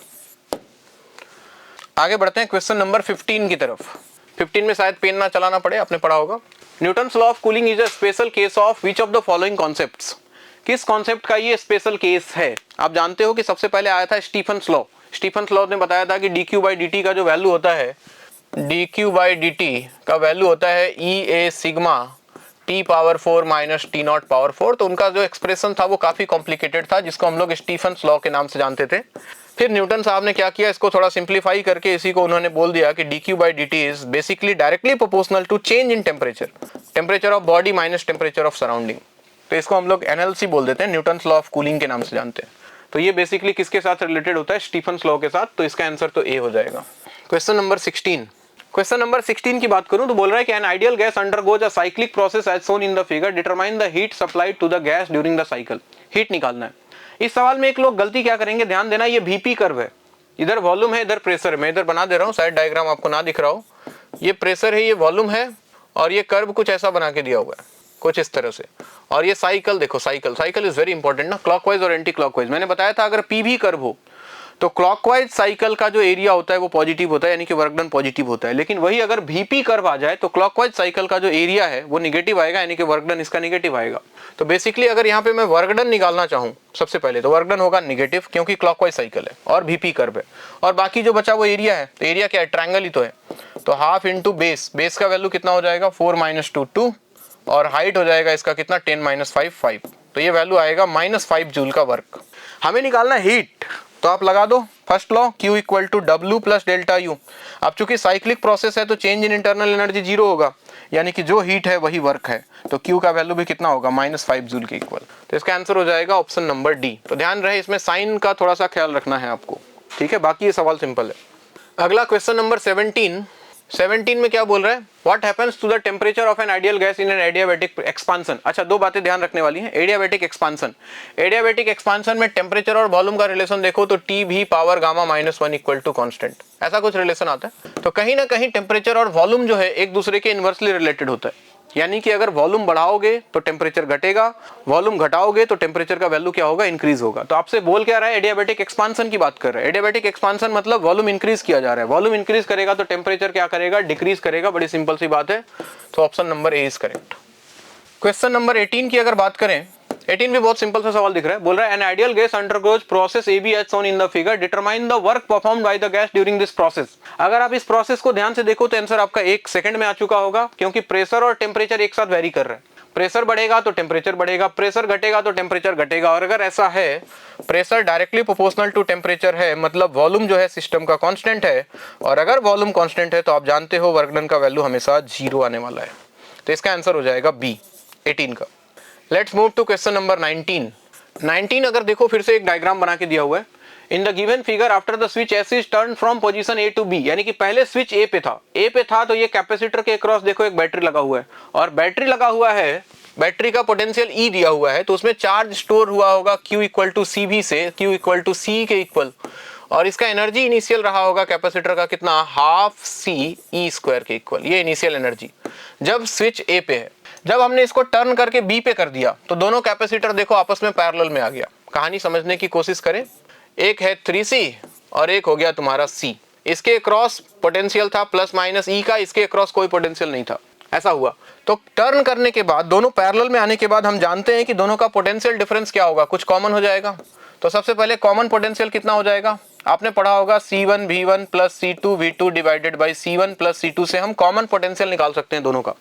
आगे बढ़ते हैं क्वेश्चन नंबर 15 की तरफ। 15 में शायद पेन ना चलाना पड़े, आपने पढ़ा होगा। Newton's law of cooling is a special case of which of the following concepts. किस कॉन्सेप्ट का ये स्पेशल केस है। आप जानते हो कि सबसे पहले आया था स्टीफन्स लॉ। स्टीफन्स लॉ ने बताया था कि dQ/dt का जो वैल्यू होता है, dQ/dt का वैल्यू होता है EA sigma T⁴ minus T0⁴। तो उनका जो एक्सप्रेशन था वो काफी कॉम्प्लिकेटेड था, जिसको हम लोग स्टीफन्स लॉ के नाम से जानते थे। फिर न्यूटन साहब ने क्या किया, इसको थोड़ा सिंप्लीफाई करके इसी को उन्होंने बोल दिया कि dQ/dt is basically directly proportional to change in temperature of body minus temperature of surrounding. तो इसको हम लोग NLC बोल देते हैं, न्यूटन्स लॉ ऑफ कूलिंग के नाम से जानते हैं। तो ये बेसिकली किसके साथ रिलेटेड होता है, स्टीफन्स लॉ के साथ। तो इसका आंसर तो ए हो जाएगा। Question number 16। क्वेश्चन नंबर 16 की बात करूं तो बोल रहा है कि an ideal gas undergoes a cyclic process as shown in the figure, determine the heat supplied to the gas during the cycle. Heat निकालना है। इस सवाल में एक लोग गलती क्या करेंगे, ध्यान देना, ये VP कर्व है, इधर वॉल्यूम है इधर प्रेशर है। मैं इधर बना दे रहा हूँ, शायद डायग्राम आपको ना दिख रहा हो। ये प्रेशर है, ये वॉल्यूम है, और ये कर्व कुछ ऐसा बना के दिया हुआ है, कुछ इस तरह से। और ये साइकिल देखो, साइकिल इज वेरी इंपॉर्टेंट ना, क्लॉकवाइज और एंटी क्लॉकवाइज। मैंने बताया था अगर PV कर्व हो तो क्लॉकवाइज साइकिल का जो एरिया होता है वो पॉजिटिव होता है, यानी कि वर्क डन पॉजिटिव होता है। लेकिन वही अगर VP कर्व आ जाए तो क्लॉकवाइज साइकिल का जो एरिया है वो निगेटिव आएगा, यानी कि वर्क डन इसका निगेटिव आएगा। तो बेसिकली अगर यहाँ पे मैं वर्क डन निकालना चाहूँ सबसे पहले, तो वर्क डन होगा निगेटिव, क्योंकि क्लॉकवाइज साइकिल है और VP कर्व है। और बाकी जो बचा वो एरिया है, तो एरिया क्या है, ट्रायंगल ही तो है। तो हाफ इंटू बेस, बेस का वैल्यू कितना हो जाएगा 4 - 2 2, और हाइट हो जाएगा इसका कितना 10 - 5 5। तो ये वैल्यू आएगा -5 जूल का वर्क। हमें निकालना हीट, तो आप लगा दो first law, Q equal to W plus delta U। अब चूंकि साइक्लिक प्रोसेस है तो चेंज इन इंटरनल एनर्जी 0 होगा, यानी कि जो हीट है वही वर्क है। तो Q का वैल्यू भी कितना होगा, -5 जूल के इक्वल। तो इसका आंसर हो जाएगा ऑप्शन नंबर डी। तो ध्यान रहे इसमें साइन का थोड़ा सा ख्याल रखना है आपको, ठीक है। बाकी ये सवाल सिंपल है। अगला क्वेश्चन नंबर 17 में क्या बोल रहा है, what happens to the temperature of an ideal gas in an adiabatic expansion. अच्छा, दो बातें ध्यान रखने वाली हैं। एडियाबैटिक एक्सपांसन में टेम्परेचर और वॉल्यूम का रिलेशन देखो तो T⁵ power gamma -1 equal to constant, ऐसा कुछ रिलेशन आता है। तो कहीं ना कहीं टेम्परेचर और वॉल्यूम जो है एक दूसरे के इनवर्सली रिलेटेड होता है, यानी कि अगर वॉल्यूम बढ़ाओगे तो टेम्परेचर घटेगा, वॉल्यूम घटाओगे तो टेम्परेचर का वैल्यू क्या होगा, इंक्रीज होगा। तो आपसे बोल क्या रहा है, एडियाबैटिक एक्सपांसन की बात कर रहा है। एडियाबैटिक एक्सपांसन मतलब वॉल्यूम इंक्रीज किया जा रहा है। वॉल्यूम इंक्रीज करेगा तो टेम्परेचर क्या करेगा, डिक्रीज करेगा। बड़ी सिंपल सी बात है। तो option number A is correct. Question number 18 की अगर बात करें, 18 भी बहुत सिंपल सा सवाल दिख रहा है। बोल रहा है an ideal gas undergoes process AB as shown in the figure, determine the work performed by the gas during this process. अगर आप इस प्रोसेस को ध्यान से देखो तो आंसर आपका 1 सेकंड में आ चुका होगा, क्योंकि प्रेशर और टेम्परेचर एक साथ वेरी कर रहा है। प्रेशर बढ़ेगा तो टेम्परेचर बढ़ेगा, प्रेशर घटेगा तो टेम्परेचर घटेगा। और अगर ऐसा है pressure directly proportional to temperature है, मतलब वॉल्यूम जो है सिस्टम का कांस्टेंट है, और अगर वॉल्यूम कांस्टेंट है तो आप जानते हो वर्क डन का वैल्यू हमेशा 0 आने वाला है। तो इसका आंसर हो जाएगा बी 18 का। Let's move to question number 19। अगर देखो फिर से एक डायग्राम बना के दिया हुआ है। In the given figure after the switch S is turn from position A to B, यानी कि पहले स्विच ए पे था तो ये कैपेसिटर के अक्रॉस देखो एक बैटरी लगा हुआ है, और बैटरी लगा हुआ है, बैटरी का पोटेंशियल ई दिया हुआ है, तो उसमें चार्ज स्टोर हुआ होगा Q इक्वल टू सी भी से, Q इक्वल टू सी के इक्वल, और इसका एनर्जी इनिशियल रहा होगा कैपेसिटर का कितना, हाफ सी ई स्क्वायर के इक्वल, ये इनिशियल एनर्जी जब स्विच ए पे है। जब हमने इसको टर्न करके बी पे कर दिया तो दोनों कैपेसिटर देखो आपस में पैरेलल में आ गया। कहानी समझने की कोशिश करें, एक है 3C और एक हो गया तुम्हारा C। इसके क्रॉस पोटेंशियल था प्लस माइनस ई का, इसके क्रॉस कोई पोटेंशियल नहीं था, ऐसा हुआ। तो टर्न करने के बाद दोनों पैरेलल में आने के बाद हम जानते हैं कि दोनों का पोटेंशियल डिफरेंस क्या होगा, कुछ कॉमन हो जाएगा। तो सबसे पहले कॉमन पोटेंशियल कितना हो जाएगा, आपने पढ़ा होगा C1 V1 plus C2 V2 divided by C1 plus C2 से हम कॉमन पोटेंशियल निकाल सकते हैं दोनों का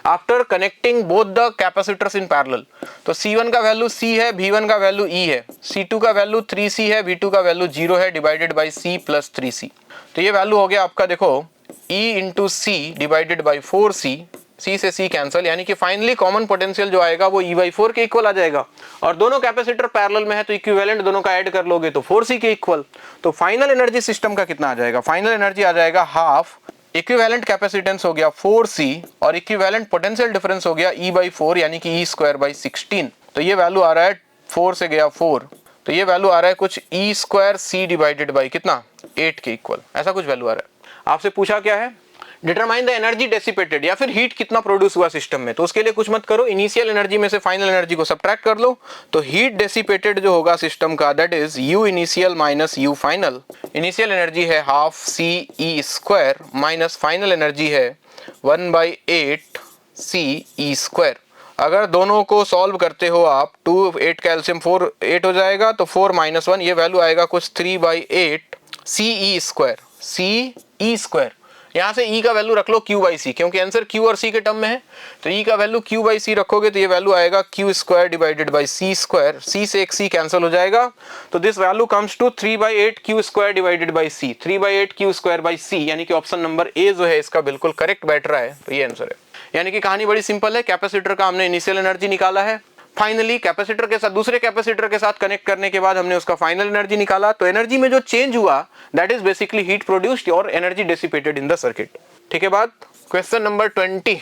after connecting both the capacitors in parallel. तो C1 का वैल्यू C है, V1 का वैल्यू E है, C2 का वैल्यू 3C है, V2 का वैल्यू 0 है divided by C plus 3C। तो ये वैल्यू हो गया आपका देखो E into C divided by 4C, C से C कैंसिल, यानी कि फाइनली कॉमन पोटेंशियल जो आएगा वो E/4 के इक्वल आ जाएगा। और दोनों कैपेसिटर पैरेलल में है तो इक्विवेलेंट दोनों का ऐड कर लोगे तो 4C के इक्वल। तो फाइनल एनर्जी सिस्टम का कितना आ जाएगा, फाइनल एनर्जी आ जाएगा हाफ, इक्विवेलेंट कैपेसिटेंस हो गया 4C और इक्विवेलेंट पोटेंशियल डिफरेंस हो गया E/4 यानी कि E²/16। तो ये वैल्यू आ रहा है 4 से गया 4, तो ये वैल्यू आ रहा है कुछ E²C डिवाइडेड बाई कितना 8 के इक्वल, ऐसा कुछ वैल्यू आ रहा है। आपसे पूछा क्या है, डिटरमाइन द एनर्जी डेसिपेटेड, या फिर हीट कितना प्रोड्यूस हुआ सिस्टम में। तो उसके लिए कुछ मत करो, इनिशियल एनर्जी में से फाइनल एनर्जी को सब्ट्रैक्ट कर लो। तो हीट डेसिपेटेड जो होगा सिस्टम का that is U initial minus U final. Initial energy है half CE² minus final energy है 1/8 CE²। अगर दोनों को सॉल्व करते हो आप 2 8 का एलसीएम 4 8 हो जाएगा, तो 4 - 1 ये वैल्यू आएगा कुछ 3/8 CE²। यहाँ से E का वैल्यू रख लो Q/C, क्योंकि आंसर Q और C के टर्म में है। तो E का वैल्यू Q/C रखोगे तो ये वैल्यू आएगा Q² divided by C², C से एक C कैंसिल हो जाएगा। तो this value comes to 3/8 Q² divided by C, 3/8 Q²/C, यानी कि ऑप्शन नंबर ए जो है इसका बिल्कुल करेक्ट बैठ रहा है। तो ये आंसर है। यानी कि कहानी बड़ी सिंपल है, कैपेसिटर का हमने इनिशियल एनर्जी निकाला है, फाइनली कैपेसिटर के साथ दूसरे कैपेसिटर के साथ कनेक्ट करने के बाद हमने उसका फाइनल एनर्जी निकाला। तो एनर्जी में जो चेंज हुआ that is basically heat produced और energy dissipated in the circuit. ठीक है बात। Question number 20।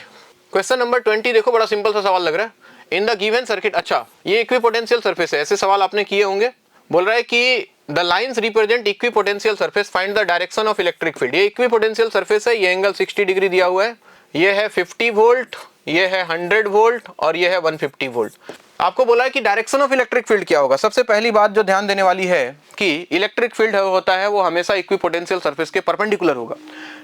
क्वेश्चन नंबर 20 देखो, बड़ा सिंपल सा सवाल लग रहा है। इन द गिवन सर्किट, अच्छा ये इक्विपोटेंशियल सरफेस है, ऐसे सवाल आपने किए होंगे। बोल रहा है कि the lines represent equipotential surface, find the direction of electric field. ये इक्विपोटेंशियल सरफेस है, ये एंगल 60 डिग्री दिया हुआ है, ये है 50 वोल्ट, ये है 100 वोल्ट और ये है 150 वोल्ट। आपको बोला है कि डायरेक्शन ऑफ इलेक्ट्रिक फील्ड क्या होगा। सबसे पहली बात जो ध्यान देने वाली है कि इलेक्ट्रिक फील्ड होता है वो हमेशा इक्विपोटेंशियल सरफेस के परपेंडिकुलर होगा।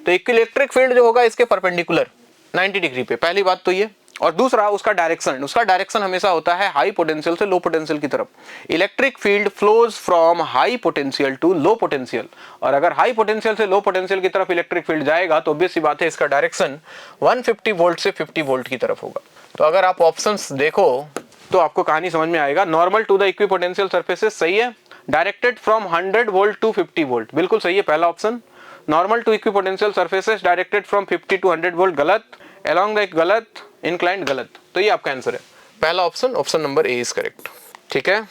तो इलेक्ट्रिक फील्ड जो होगा इसके परपेंडिकुलर 90 डिग्री पे, पहली बात तो ये। और दूसरा उसका डायरेक्शन हमेशा होता है हाई पोटेंशियल से लो पोटेंशियल की तरफ। Electric field flows from high potential to low potential, और अगर हाई पोटेंशियल से लो पोटेंशियल की तरफ इलेक्ट्रिक फील्ड जाएगा तो ऑब्वियस सी बात है इसका डायरेक्शन 150 वोल्ट से 50 वोल्ट की तरफ होगा। तो अगर आप ऑप्शंस देखो तो आपको कहानी समझ में आएगा। Normal to the equipotential surfaces सही है, directed from 100 volt to 50 volt बिल्कुल सही है पहला option. Normal to equipotential surfaces directed from 50 to 100 volt गलत, अलोंग द गलत, इंक्लाइंड गलत। तो ये आपका आंसर है पहला option, option number A is correct. ठीक है,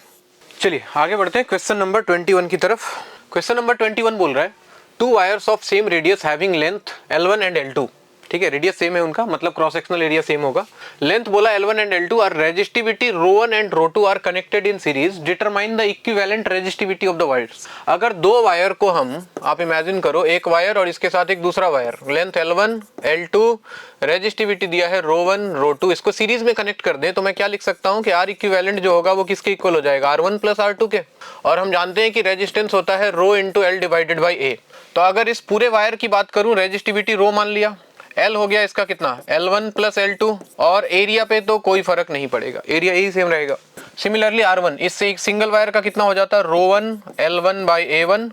चलिए आगे बढ़ते हैं क्वेश्चन नंबर 21 की तरफ। क्वेश्चन नंबर 21 बोल रहा है 2 wires of same radius having length L1 and L2। ठीक है, रेडियस सेम है उनका, मतलब क्रॉस सेक्शनल एरिया सेम होगा। लेंथ बोला L1 एंड L2 और resistivity ρ1 and ρ2 are connected in series, determine the equivalent resistivity of the wires. अगर दो वायर को हम, आप इमेजिन करो एक वायर और इसके साथ एक दूसरा wire, length L1 L2, resistivity दिया है ρ1 ρ2, इसको सीरीज में कनेक्ट कर दें तो मैं क्या लिख सकता हूँ कि R इक्विवेलेंट जो होगा वो किसके इक्वल हो जाएगा, R1 प्लस R2 के। और हम जानते हैं कि रेजिस्टेंस होता है ρ into L divided by A। तो अगर इस पूरे वायर की बात करूं, रेजिस्टिविटी ρ मान लिया, L हो गया इसका कितना L1 प्लस L2, और एरिया पे तो कोई फर्क नहीं पड़ेगा, एरिया यही सेम रहेगा। सिमिलरली R1, इससे एक सिंगल वायर का कितना हो जाता है ρ1 L1 बाई A1,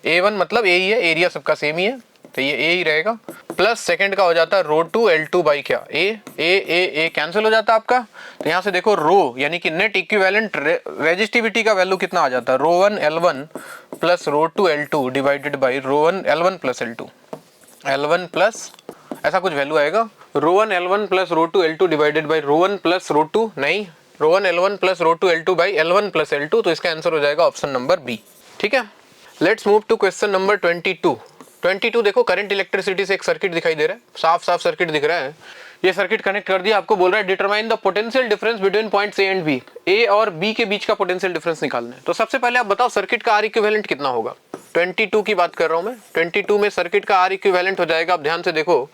A1 मतलब ए ही है, एरिया सबका सेम ही है। तो ये ए ही रहेगा, प्लस सेकंड का हो जाता है रो टू L2 बाई क्या ए कैंसिल हो जाता है आपका। तो यहाँ से देखो रो यानी कि नेट इक्विवेलेंट रेजिस्टिविटी का वैल्यू कितना आ जाता है, रो 1 L1 plus row 2 L2 divided by rho 1 L1 plus L1 plus ऐसा कुछ वैल्यू आएगा, रो 1 L1 plus row 2 L2 divided by rho 1 plus रो 2 नहीं रो 1 L1 plus row 2 L2 by L1 plus L2। तो इसका आंसर हो जाएगा ऑप्शन नंबर बी। ठीक है, let's move to question number 22। देखो करंट इलेक्ट्रिसिटी से एक सर्किट दिखाई दे रहा है, साफ साफ सर्किट दिख रहा है। ये सर्किट कनेक्ट कर दिया, आपको बोल रहा है determine the potential difference between points A and B, A और बी के बीच का पोटेंशियल डिफरेंस निकालना है। तो सबसे पहले आप बताओ सर्किट का आर इक्विवेलेंट कितना होगा। 22 की बात कर रहा हूं मैं, 22 में सर्किट का आर इक्विवेलेंट हो जाएगा, आप ध्यान से देखो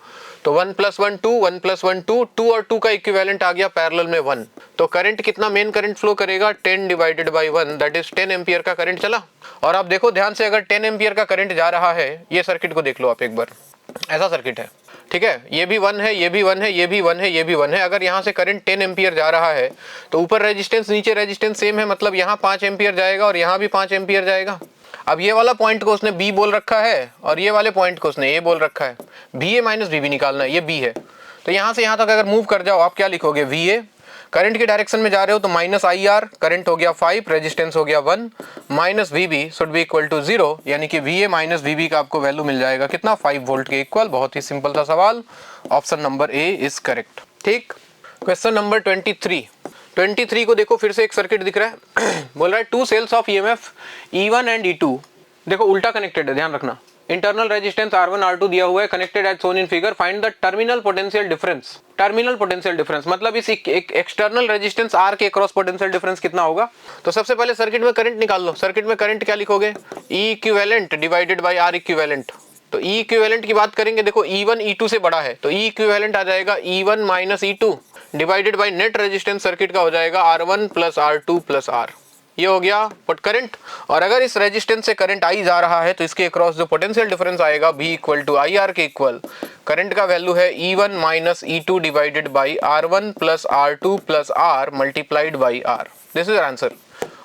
तो 1 + 1 2 1 + 1 2 2 और 2 का इक्विवेलेंट आ गया पैरेलल में 1। तो करंट कितना मेन करंट फ्लो करेगा 10 divided by 1 that is 10 ampere का करंट चला। और आप देखो ध्यान से, अगर 10 एम्पियर का करंट जा रहा है, ये सर्किट को देख लो आप एक बार, ऐसा सर्किट है, ठीक है, ये भी 1 है, ये भी 1 है, ये भी 1 है, ये भी 1 है। अगर यहाँ से करंट 10 एम्पियर जा रहा है तो ऊपर रेजिस्टेंस नीचे रेजिस्टेंस सेम है, मतलब यहाँ 5 एम्पियर जाएगा और यहाँ भी 5 एम्पियर जाएगा। अब ये वाला पॉइंट को उसने बी बोल रखा है और ये वाले पॉइंट को उसने ए बोल रखा है, बी ए माइनस बी निकालना है, ये बी है। तो यहाँ से यहाँ तक अगर मूव कर जाओ आप क्या लिखोगे, वी ए करंट के डायरेक्शन में जा रहे हो तो माइनस आई आर, करंट हो गया 5, रेजिस्टेंस हो गया 1, minus V B should be equal to 0, यानी कि V A minus V B का आपको वैल्यू मिल जाएगा कितना, 5 वोल्ट के इक्वल। बहुत ही सिंपल सा सवाल, option number A is correct. ठीक, क्वेश्चन नंबर 23 को देखो, फिर से एक सर्किट दिख रहा है बोल रहा है 2 sales of EMF E1 and E2, देखो उल्टा कनेक्टेड है, ध्यान रखना। इंटरनल रेजिस्टेंस R1 R2 दिया हुआ है, connected as shown in figure, find the terminal potential difference. Terminal potential difference मतलब इस एक्सटर्नल रेजिस्टेंस R के क्रॉस पोटेंशियल डिफरेंस कितना होगा। तो सबसे पहले सर्किट में करंट निकाल लो। सर्किट में करंट क्या लिखोगे, E equivalent divided by R equivalent. तो E इक्विवेलेंट की बात करेंगे, देखो E1 E2 से बड़ा है, तो E इक्विवेलेंट आ जाएगा E1 minus E2 divided by net resistance circuit का हो जाएगा R1 plus R2 plus R। ये हो गया पुट करंट। और अगर इस रेजिस्टेंस से करंट आई जा रहा है तो इसके अक्रॉस जो पोटेंशियल डिफरेंस आएगा B equal to I R के इक्वल, करंट का वैल्यू है E1 minus E2 divided by R1 plus R2 plus R multiplied by R। This is answer.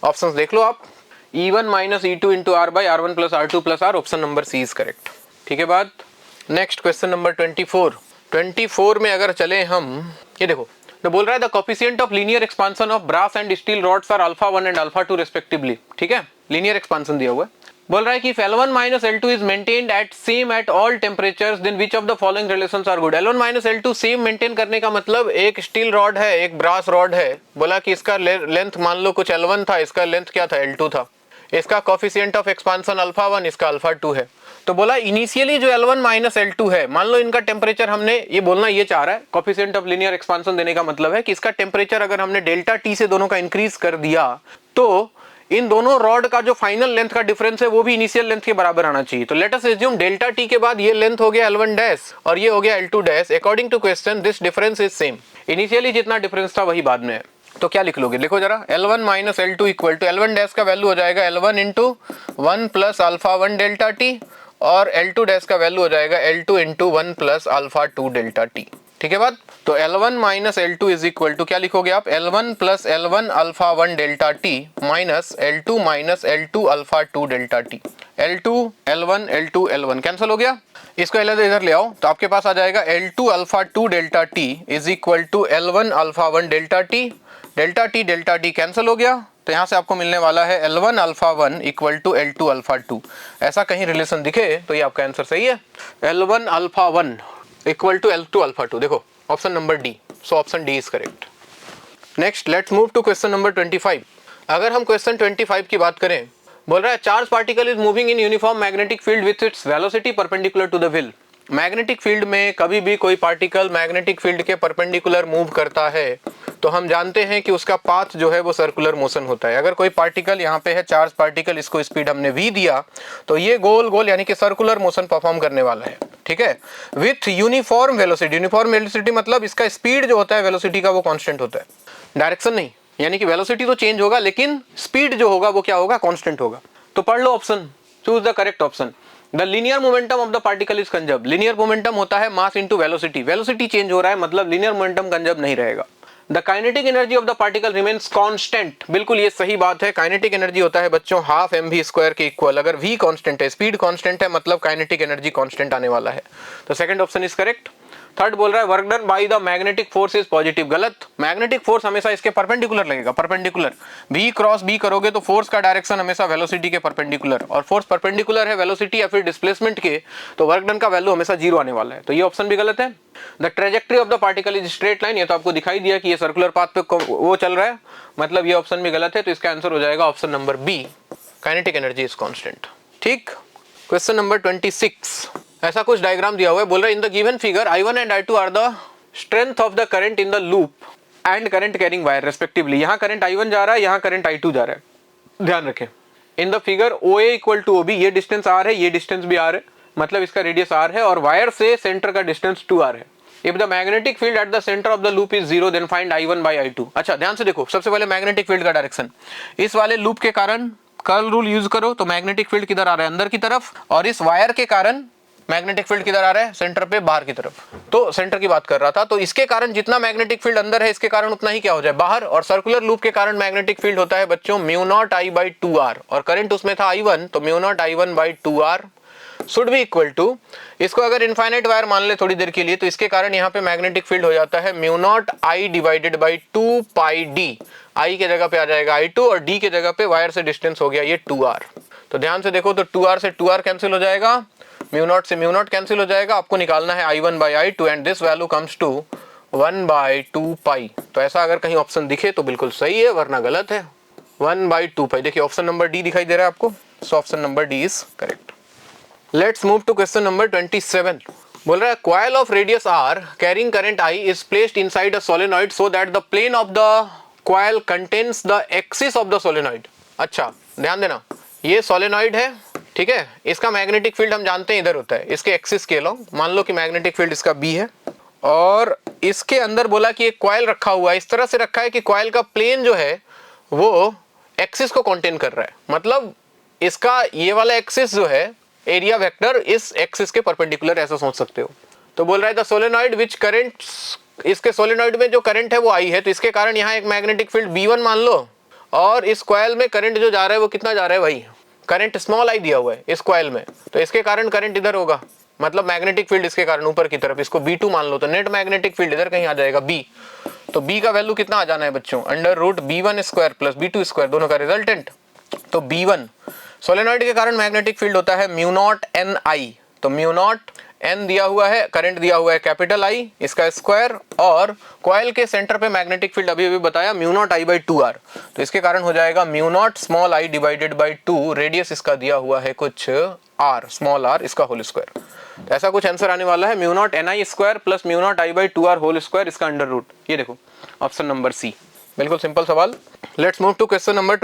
Options देख लो आप, E1 minus E2 into R by R1 plus R2 plus R, option number C is correct. ठीक है बात। Next question number 24 में अगर चले हम, ये देखो तो बोल रहा है the coefficient of linear expansion of brass and steel rods are alpha 1 and alpha 2 respectively. ठीक है, लीनियर एक्सपांशन दिया हुआ है, बोल रहा है कि if L1 minus L2 is maintained at same at all temperatures then which of the following relations are good। L1 minus L2 same maintain करने का मतलब एक स्टील रॉड है एक ब्रास रॉड है, बोला कि इसका लेंथ मान लो कुछ L1 था, इसका लेंथ क्या था L2 था, इसका कोफिशिएंट ऑफ एक्सपांशन अल्फा 1 इसका अल्फा 2 है। तो बोला इनिशियली जो L1 माइनस L2 है, मान लो इनका टेम्परेचर हमने, ये बोलना ये चाह रहा है कोफिशिएंट ऑफ लीनियर एक्सपांशन देने का मतलब है कि इसका टेम्परेचर अगर हमने डेल्टा टी से दोनों का इंक्रीज कर दिया तो इन दोनों रॉड का जो फाइनल लेंथ का डिफरेंस है वो भी इनिशियल लेंथ के बराबर आना चाहिए। तो let us assume delta T के बाद ये लेंथ हो गया L1 डैश और ये हो गया L2 dash. According to question this difference is same, initially जितना डिफरेंस था वही बाद में है। तो क्या लिख लोगे, लिखो जरा, L1 माइनस L2 equal to L1 dash का वैल्यू हो जाएगा L1 into 1 plus alpha 1 delta T और L2 डैश का वैल्यू हो जाएगा L2 into 1 plus alpha 2 delta T. ठीक है बात। तो L1 माइनस L2 इज इक्वल टू क्या लिखोगे आप, L1 plus L1 alpha 1 delta T minus L2 minus L2 alpha 2 delta T. L2 L1 L2 L1 cancel हो गया, इसको इधर ले आओ तो आपके पास आ जाएगा L2 alpha 2 delta T is equal to L1 alpha 1 delta T cancel हो गया। तो यहाँ से आपको मिलने वाला है L1 alpha 1 equal to L2 alpha 2। ऐसा कहीं रिलेशन दिखे तो ये आपका आंसर सही है, L1 alpha 1 equal to L2 alpha 2, देखो option number D, so option D is correct. Next let's move to question number 25। अगर हम क्वेश्चन 25 की बात करें, बोल रहा है charge particle is moving in uniform magnetic field with its velocity perpendicular to the wheel. Magnetic field में कभी भी कोई पार्टिकल मैग्नेटिक फील्ड के परपेंडिकुलर मूव करता है तो हम जानते हैं कि उसका पाथ जो है वो सर्कुलर मोशन होता है। अगर कोई पार्टिकल यहाँ पे है चार्ज पार्टिकल, इसको स्पीड हमने v दिया तो ये गोल गोल यानी कि सर्कुलर मोशन परफॉर्म करने वाला है। ठीक है, with uniform velocity. Uniform velocity मतलब इसका स्पीड जो होता है वेलोसिटी का वो कांस्टेंट होता है, डायरेक्शन नहीं, यानी कि वेलोसिटी तो चेंज होगा लेकिन स्पीड जो होगा वो क्या होगा, कांस्टेंट होगा। तो पढ़ लो option, choose the correct option. The linear momentum of the particle is conserve. Linear momentum होता है mass into velocity, velocity change हो रहा है मतलब लीनियर मोमेंटम कंजर्व नहीं रहेगा। The kinetic energy of the particle remains constant. बिल्कुल ये सही बात है, काइनेटिक एनर्जी होता है बच्चों हाफ mv² के इक्वल। अगर v कांस्टेंट है, स्पीड कांस्टेंट है, मतलब काइनेटिक एनर्जी कांस्टेंट आने वाला है। तो second option is correct. Third बोल रहा है work done by the magnetic force is positive. गलत, मैग्नेटिक फोर्स हमेशा इसके परपेंडिकुलर लगेगा, परपेंडिकुलर। v क्रॉस b करोगे तो फोर्स का डायरेक्शन हमेशा वेलोसिटी के परपेंडिकुलर, और फोर्स परपेंडिकुलर है वेलोसिटी या फिर डिस्प्लेसमेंट के, तो वर्क डन का वैल्यू हमेशा 0 आने वाला है। तो ये ऑप्शन भी गलत है। The trajectory of the particle is straight line, ये तो आपको दिखाई दिया कि ये सर्कुलर पाथ पे वो चल रहा है, मतलब ये ऑप्शन भी गलत है। तो इसका आंसर हो जाएगा option number B, kinetic energy is constant. ठीक, क्वेश्चन नंबर 26। ऐसा कुछ डायग्राम दिया हुआ है, बोल रहा है in the given figure I1 and I2 are the strength of the current in the loop and current carrying wire respectively. यहाँ करंट I1 जा रहा है, यहाँ करंट I2 जा रहा है, ध्यान रखें। In the figure OA equal to OB, ये डिस्टेंस R है, ये डिस्टेंस भी R है, मतलब इसका रेडियस R है, और वायर से सेंटर का डिस्टेंस 2R है। If the magnetic field at the centre of the loop is 0 then find I1 by I2। अच्छा ध्यान से देखो, सबसे पहले मैग्नेटिक फील्ड का डायरेक्शन, इस वाले लूप के कारण कर्ल रूल यूज करो तो मैग्नेटिक फील्ड किधर आ रहा है, अंदर की तरफ, और इस वायर के कारण मैग्नेटिक फील्ड किधर आ रहा है, सेंटर पे बाहर की तरफ। तो सेंटर की बात कर रहा था, तो इसके कारण जितना मैग्नेटिक फील्ड अंदर है, इसके कारण उतना ही क्या हो जाए, बाहर। और सर्कुलर लूप के कारण मैग्नेटिक फील्ड होता है बच्चों म्यू0 I बाई 2R, और करंट उसमें था I1, तो म्यू0 I1 by 2R should be equal to, इसको अगर इनफाइनाइट वायर मान ले थोड़ी देर के लिए, तो इसके कारण यहाँ पे मैग्नेटिक फील्ड हो जाता है म्यू0 I divided by 2 pi d। I के जगह पे आ जाएगा I2 और d के जगह पे वायर से डिस्टेंस हो गया ये 2R। तो ध्यान से देखो, तो 2R से 2R कैंसिल हो जाएगा, म्यू0 से म्यू0 कैंसिल हो जाएगा। आपको निकालना है I1 by I2 and this value comes to 1 by 2 pi. तो ऐसा अगर कहीं ऑप्शन दिखे तो बिल्कुल सही है, वरना गलत है। 1 बाई 2 पाई, देखिए ऑप्शन नंबर डी दिखाई दे रहा है आपको, so option number D is correct. Let's move to question number 27। बोल रहा है coil of radius r carrying current I is placed inside a solenoid so that the plane of the coil contains the axis of the solenoid. अच्छा ध्यान देना, ये solenoid है, ठीक है, इसका मैग्नेटिक फील्ड हम जानते हैं इधर होता है, इसके एक्सिस के अलोंग। मान लो कि मैग्नेटिक फील्ड इसका B है, और इसके अंदर बोला कि एक कॉइल रखा हुआ है, इस तरह से रखा है कि कॉइल का प्लेन जो है वो एक्सिस को कंटेन कर रहा है, मतलब इसका ये वाला एक्सिस जो है, एरिया वेक्टर इस एक्सिस के परपेंडिकुलर, ऐसा सोच सकते हो। तो बोल रहा है द सोलेनॉइड विच करंट, इसके सोलेनॉइड में जो करंट है वो I है, तो इसके कारण यहाँ एक मैग्नेटिक फील्ड B1 मान लो, और इस कॉइल में करंट जो जा रहा है वो कितना जा रहा है भाई, करंट स्मॉल I दिया हुआ है इस कॉइल में, तो इसके कारण करंट इधर होगा, मतलब मैग्नेटिक फील्ड इसके कारण ऊपर की तरफ, इसको B2 मान लो, तो नेट मैग्नेटिक फील्ड इधर कहीं आ जाएगा B। तो B का वैल्यू कितना आ जाना है बच्चों, under root B1 square plus B2 square, दोनों का रिजल्टेंट। तो B1 सोलेनॉइड के कारण मैग्नेटिक फील्ड होता है म्यू0 NI, तो म्यू0 N दिया हुआ है, करंट दिया हुआ है कैपिटल I, इसका स्क्वायर, और कॉइल के सेंटर पे मैग्नेटिक फील्ड अभी अभी बताया म्यू0 I बाई 2R, तो इसके कारण हो जाएगा म्यू0 small I divided by 2, radius इसका दिया हुआ है कुछ R, स्मॉल r, इसका होल स्क्वायर। तो ऐसा कुछ आंसर आने वाला है म्यू0 NI स्क्वायर प्लस म्यू0 I by 2R whole square, इसका अंडर रूट। ये देखो ऑप्शन नंबर सी, बिल्कुल सिंपल सवाल। Let's move to question number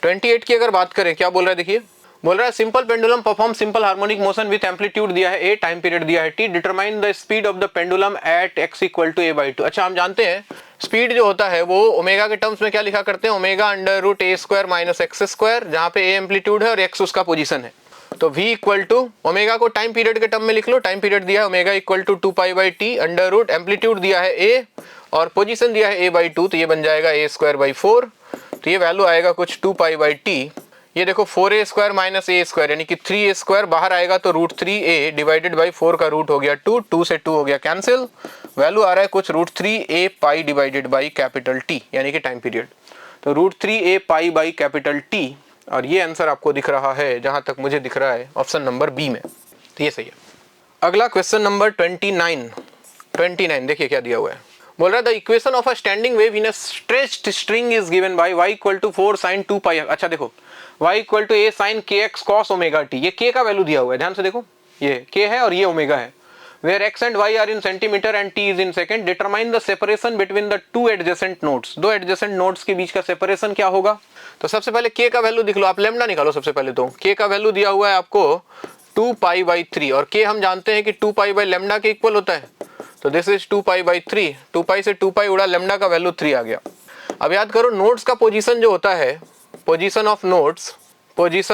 28 की अगर बात करें, क्या बोल रहा है देखिए, बोल रहा है simple pendulum perform simple harmonic motion with amplitude दिया है A, टाइम पीरियड दिया है T, determine the speed of the pendulum at x equal to A by 2। अच्छा हम जानते हैं स्पीड जो होता है वो ओमेगा के टर्म्स में क्या लिखा करते हैं, omega under root A square minus x square, जहाँ पे A एम्पलीट्यूड है और x उसका पोजीशन है। तो v इक्वल टू ओमेगा को टाइम पीरियड के टर्म में लिख लो, टाइम पीरियड दिया है omega equal to 2 pi by T, under root amplitude दिया है A और पोजीशन दिया है A बाई 2, तो ये बन जाएगा A स्क्वायर बाई 4, तो ये वैल्यू आएगा कुछ 2 पाई बाई टी। ये देखो 4a स्क्वायर माइनस ए स्क्वायर यानी कि 3a स्क्वायर, बाहर आएगा तो रूट 3a डिवाइडेड बाई 4 का रूट हो गया 2, 2 से 2 हो गया कैंसिल, वैल्यू आ रहा है कुछ root 3a pi divided by capital T यानी कि टाइम पीरियड, तो root 3a pi by capital T, और ये आंसर आपको दिख रहा है जहां तक मुझे दिख रहा है ऑप्शन नंबर बी में, तो ये सही है। अगला क्वेश्चन नंबर 29 देखिए क्या दिया हुआ है, बोल रहा है the equation of a standing wave in a stretched string is given by y equal to 4 sin 2 pi. अच्छा देखो y equal to a sin kx cos omega t, ये k का वैल्यू दिया हुआ है, ध्यान से देखो ये k है और ये ओमेगा है, where x and y are in centimetre and t is in second, determine the separation between the two adjacent nodes, दो एडजेसेंट नोड्स के बीच का सेपरेशन क्या होगा। तो सबसे पहले k का वैल्यू दिख लो, आप लेमडा निकालो सबसे पहले, तो k का वैल्यू दिया हुआ है आपको 2 पाई बाई 3 और k हम जानते हैं कि 2 पाई बाई लेमडा के इक्वल होता है, तो दिस इज 2 पाई बाई 3, 2 पाई से 2 पाई उड़ा, लेमडा का वैल्यू 3 आ गया। अब याद करो नोड्स का पोजीशन जो होता है, पोजीशन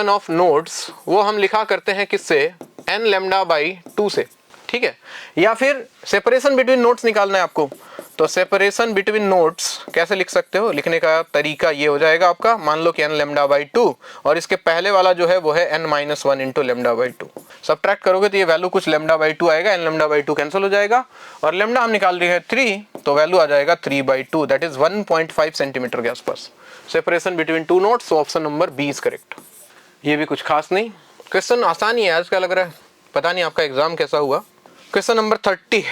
ऑफ नोड्स वो हम लिखा करते हैं किससे, n लेमडा बाई 2 से, ठीक है, या फिर सेपरेशन बिटवीन नोड्स निकालना है आपको, तो सेपरेशन बिटवीन नोड्स कैसे लिख सकते हो, लिखने का तरीका ये हो जाएगा आपका, मान लो कि n लैम्डा बाई 2 और इसके पहले वाला जो है वो है n minus 1 into lambda by 2। Subtract करोगे तो ये वैल्यू कुछ लैम्डा बाई 2 आएगा, n लैम्डा बाई 2 कैंसिल हो जाएगा और लैम्डा हम निकाल रहे हैं 3, तो वैल्यू आ जाएगा 3/2, दैट इज 1.5 सेंटीमीटर के आसपास। Separation between two nodes, so option number B is correct. ये भी कुछ खास नहीं, क्वेश्चन आसान ही है आज का लग रहा है, पता नहीं आपका एग्जाम कैसा हुआ। क्वेश्चन नंबर 30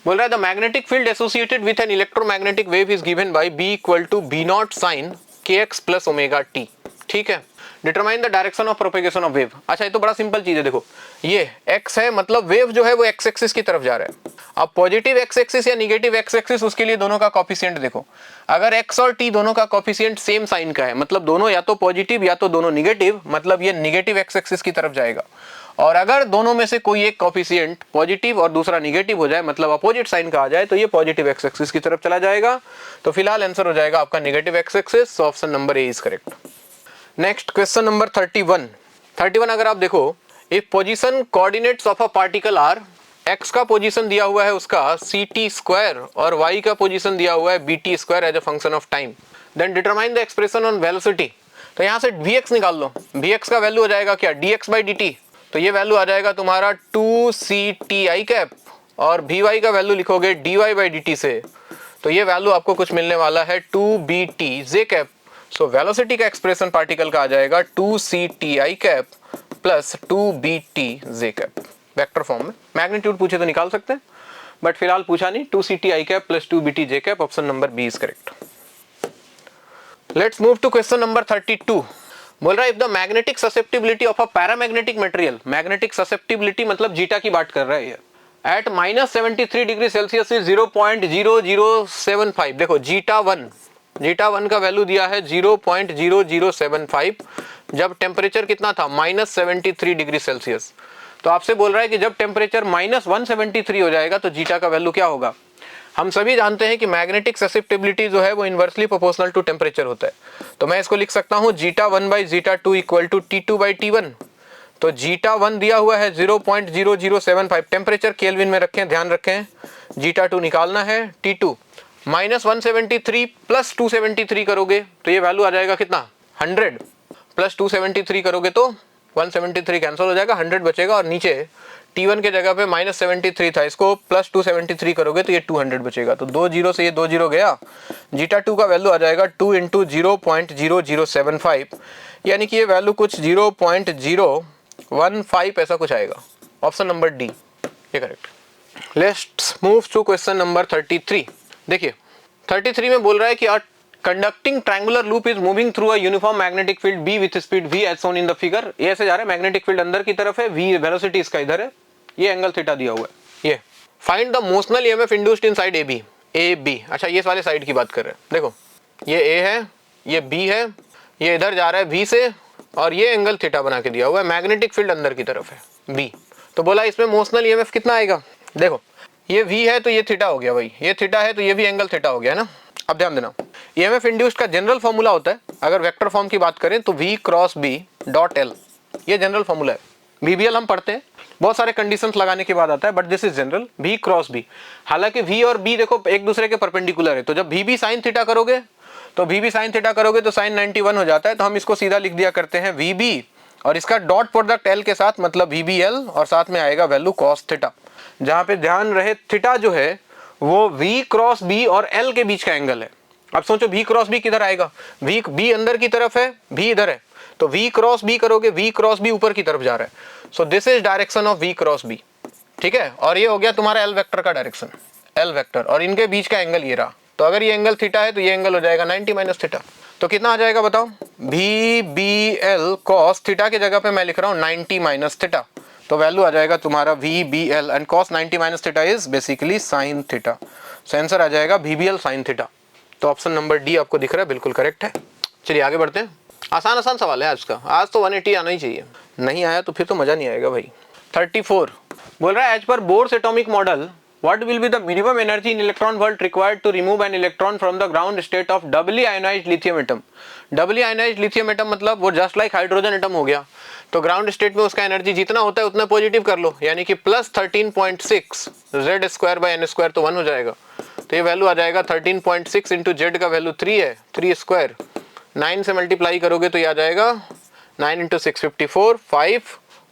बोल रहा है the magnetic field associated with an electromagnetic wave is given by B equal to B naught sine kx plus omega t। ठीक है, determine the direction of propagation of wave. अच्छा, ये तो बड़ा सिंपल चीज है, देखो ये x है, मतलब वेव जो है वो x एक्सिस की तरफ जा रहा है। अब पॉजिटिव x एक्सिस या निगेटिव x एक्सिस, उसके लिए दोनों का कोफिशिएंट देखो, अगर x और t दोनों का कोफिशिएंट सेम साइन का है, मतलब दोनों या तो पॉजिटिव या तो दोनों निगेटिव, मतलब ये निगेटिव x एक्सिस की तरफ जाएगा। और अगर दोनों में से कोई एक कोफिशिएंट पॉजिटिव और दूसरा निगेटिव हो जाए, मतलब अपोजिट साइन का आ जाए, तो ये पॉजिटिव x एक्सिस की तरफ चला जाएगा। तो फिलहाल आंसर हो जाएगा आपका negative x axis, so option number A is correct. Next question number 31 अगर आप देखो, if position coordinates of a particle are, x का पोजीशन दिया हुआ है उसका ct स्क्वायर और y का पोजीशन दिया हुआ है bt square as a function of time, then determine the expression on velocity. तो यहाँ से vx निकाल लो, vx का वैल्यू हो जाएगा क्या, dx बाई dt, तो ये वैल्यू आ जाएगा तुम्हारा 2ct कैप और vy का वैल्यू लिखोगे dy बाई dt से, तो ये वैल्यू आपको कुछ मिलने वाला है 2bt j cap. So velocity का एक्सप्रेशन पार्टिकल का आ जाएगा 2ct cap plus 2bt j cap, vector form में। मैग्नीट्यूड पूछे तो निकाल सकते हैं, बट फिलहाल पूछा नहीं, 2ct cap plus 2bt j cap, option number B is correct. Let's move to question number 32। बोल रहा है if the magnetic susceptibility of a paramagnetic material, magnetic susceptibility मतलब जीटा की बात कर रहा है ये, एट -73 डिग्री सेल्सियस इज 0.0075। देखो जीटा वन का वैल्यू दिया है 0.0075, जब टेम्परेचर कितना था -73 डिग्री सेल्सियस। तो आपसे बोल रहा है कि जब टेम्परेचर -173 हो जाएगा तो जीटा का वैल्यू क्या होगा। हम सभी जानते हैं कि मैग्नेटिक ससेप्टिबिलिटी जो है वो इनवर्सली प्रोपोर्शनल टू टेम्परेचर होता है, तो मैं इसको लिख सकता हूँ zeta 1 by zeta 2 equal to T2 by T1। तो जीटा 1 दिया हुआ है 0.0075, टेम्परेचर केल्विन में रखें, ध्यान रखें, जीटा 2 निकालना है, T2 -173 प्लस 273 करोगे तो ये वैल्यू आ जाएगा कितना 100, प्लस 273 करोगे तो 173 कैंसिल हो जाएगा, 100 बचेगा, और नीचे T1 के जगह पे -73 था, इसको प्लस 273 करोगे तो ये 200 बचेगा, तो 2 जीरो से ये 2 जीरो गया, जीटा 2 का वैल्यू आ जाएगा 2 इंटू 0.0075, यानी कि ये वैल्यू कुछ 0.015 ऐसा कुछ आएगा, ऑप्शन नंबर डी ये correct. Let's move to question number 33। देखिए 33 में बोल रहा है कि conducting triangular loop is moving through a uniform magnetic field B with speed v as shown in the figure. ये ऐसे जा रहा है, मैग्नेटिक फील्ड अंदर की तरफ है, v वेलोसिटी इसका इधर है, ये एंगल थीटा दिया हुआ है। ये find the motional EMF induced in side A B. अच्छा, ये वाले साइड की बात कर रहे हैं, देखो ये ए है, ये बी है, ये इधर जा रहा है v से, और ये एंगल थीटा बना के दिया हुआ है, मैग्नेटिक फील्ड अंदर की तरफ है b। तो बोला इसमें मोशनल ईएमएफ कितना आएगा, देखो ये v है तो ये थीटा हो गया भाई, ये थीटा है तो ये भी एंगल थीटा हो गया ना। अब ध्यान देना, ईएमएफ इंड्यूस्ड का जनरल फॉर्मूला होता है, अगर वेक्टर फॉर्म की बात करें तो v cross b dot l, ये जनरल फॉर्मूला है। बीबीएल हम पढ़ते हैं, बहुत सारे कंडीशंस लगाने के बाद आता है, but this is general, v cross b। हालांकि v और b देखो एक दूसरे के परपेंडिकुलर है, तो जब v भी साइन थीटा करोगे तो v भी साइन थीटा करोगे तो साइन 91 हो जाता है, तो हम इसको सीधा लिख दिया करते हैं vb, और इसका डॉट प्रोडक्ट l के साथ, मतलब vbl, और साथ में आएगा वैल्यू cos थीटा, जहां पे ध्यान रहे थीटा जो है वो v क्रॉस b और l के बीच का एंगल है। अब सोचो v क्रॉस b किधर आएगा, b अंदर की तरफ है, v इधर है, तो v क्रॉस b करोगे, v क्रॉस b ऊपर की तरफ जा रहा है, so this is direction of v cross b, ठीक है। और ये हो गया तुम्हारा l वेक्टर का डायरेक्शन, l वेक्टर, और इनके बीच का एंगल ये रहा, तो अगर ये एंगल थीटा है तो ये एंगल हो जाएगा 90 माइनस थीटा, तो कितना आ जाएगा बताओ, vbl cos थीटा के जगह पे मैं लिख रहा हूँ 90 माइनस थीटा, तो वैल्यू आ जाएगा तुम्हारा vbl, and cos 90 minus theta is basically sine theta, so answer आ जाएगा vbl साइन थीटा। तो ऑप्शन नंबर डी आपको दिख रहा है, बिल्कुल करेक्ट है। चलिए आगे बढ़ते हैं, आसान सवाल है आज का, आज तो 180 आना ही चाहिए, नहीं आया तो फिर तो मजा नहीं आएगा भाई। 34 बोल रहा है as per Bohr's atomic model what will be the minimum energy in electron volt required to remove an electron from the ground state of doubly ionized lithium atom। doubly ionized lithium atom मतलब वो just like hydrogen atom हो गया, तो ground state में उसका energy जितना होता है उतना पॉजिटिव कर लो, यानी कि +13.6 z² बाई n² तो 1 हो जाएगा, तो तो ये वैल्यू आ जाएगा 13.6 इंटू जेड का वैल्यू 3 है, 3 स्क्वायर, 9 से मल्टीप्लाई करोगे तो ये आ जाएगा 9 इंटू 654, 5,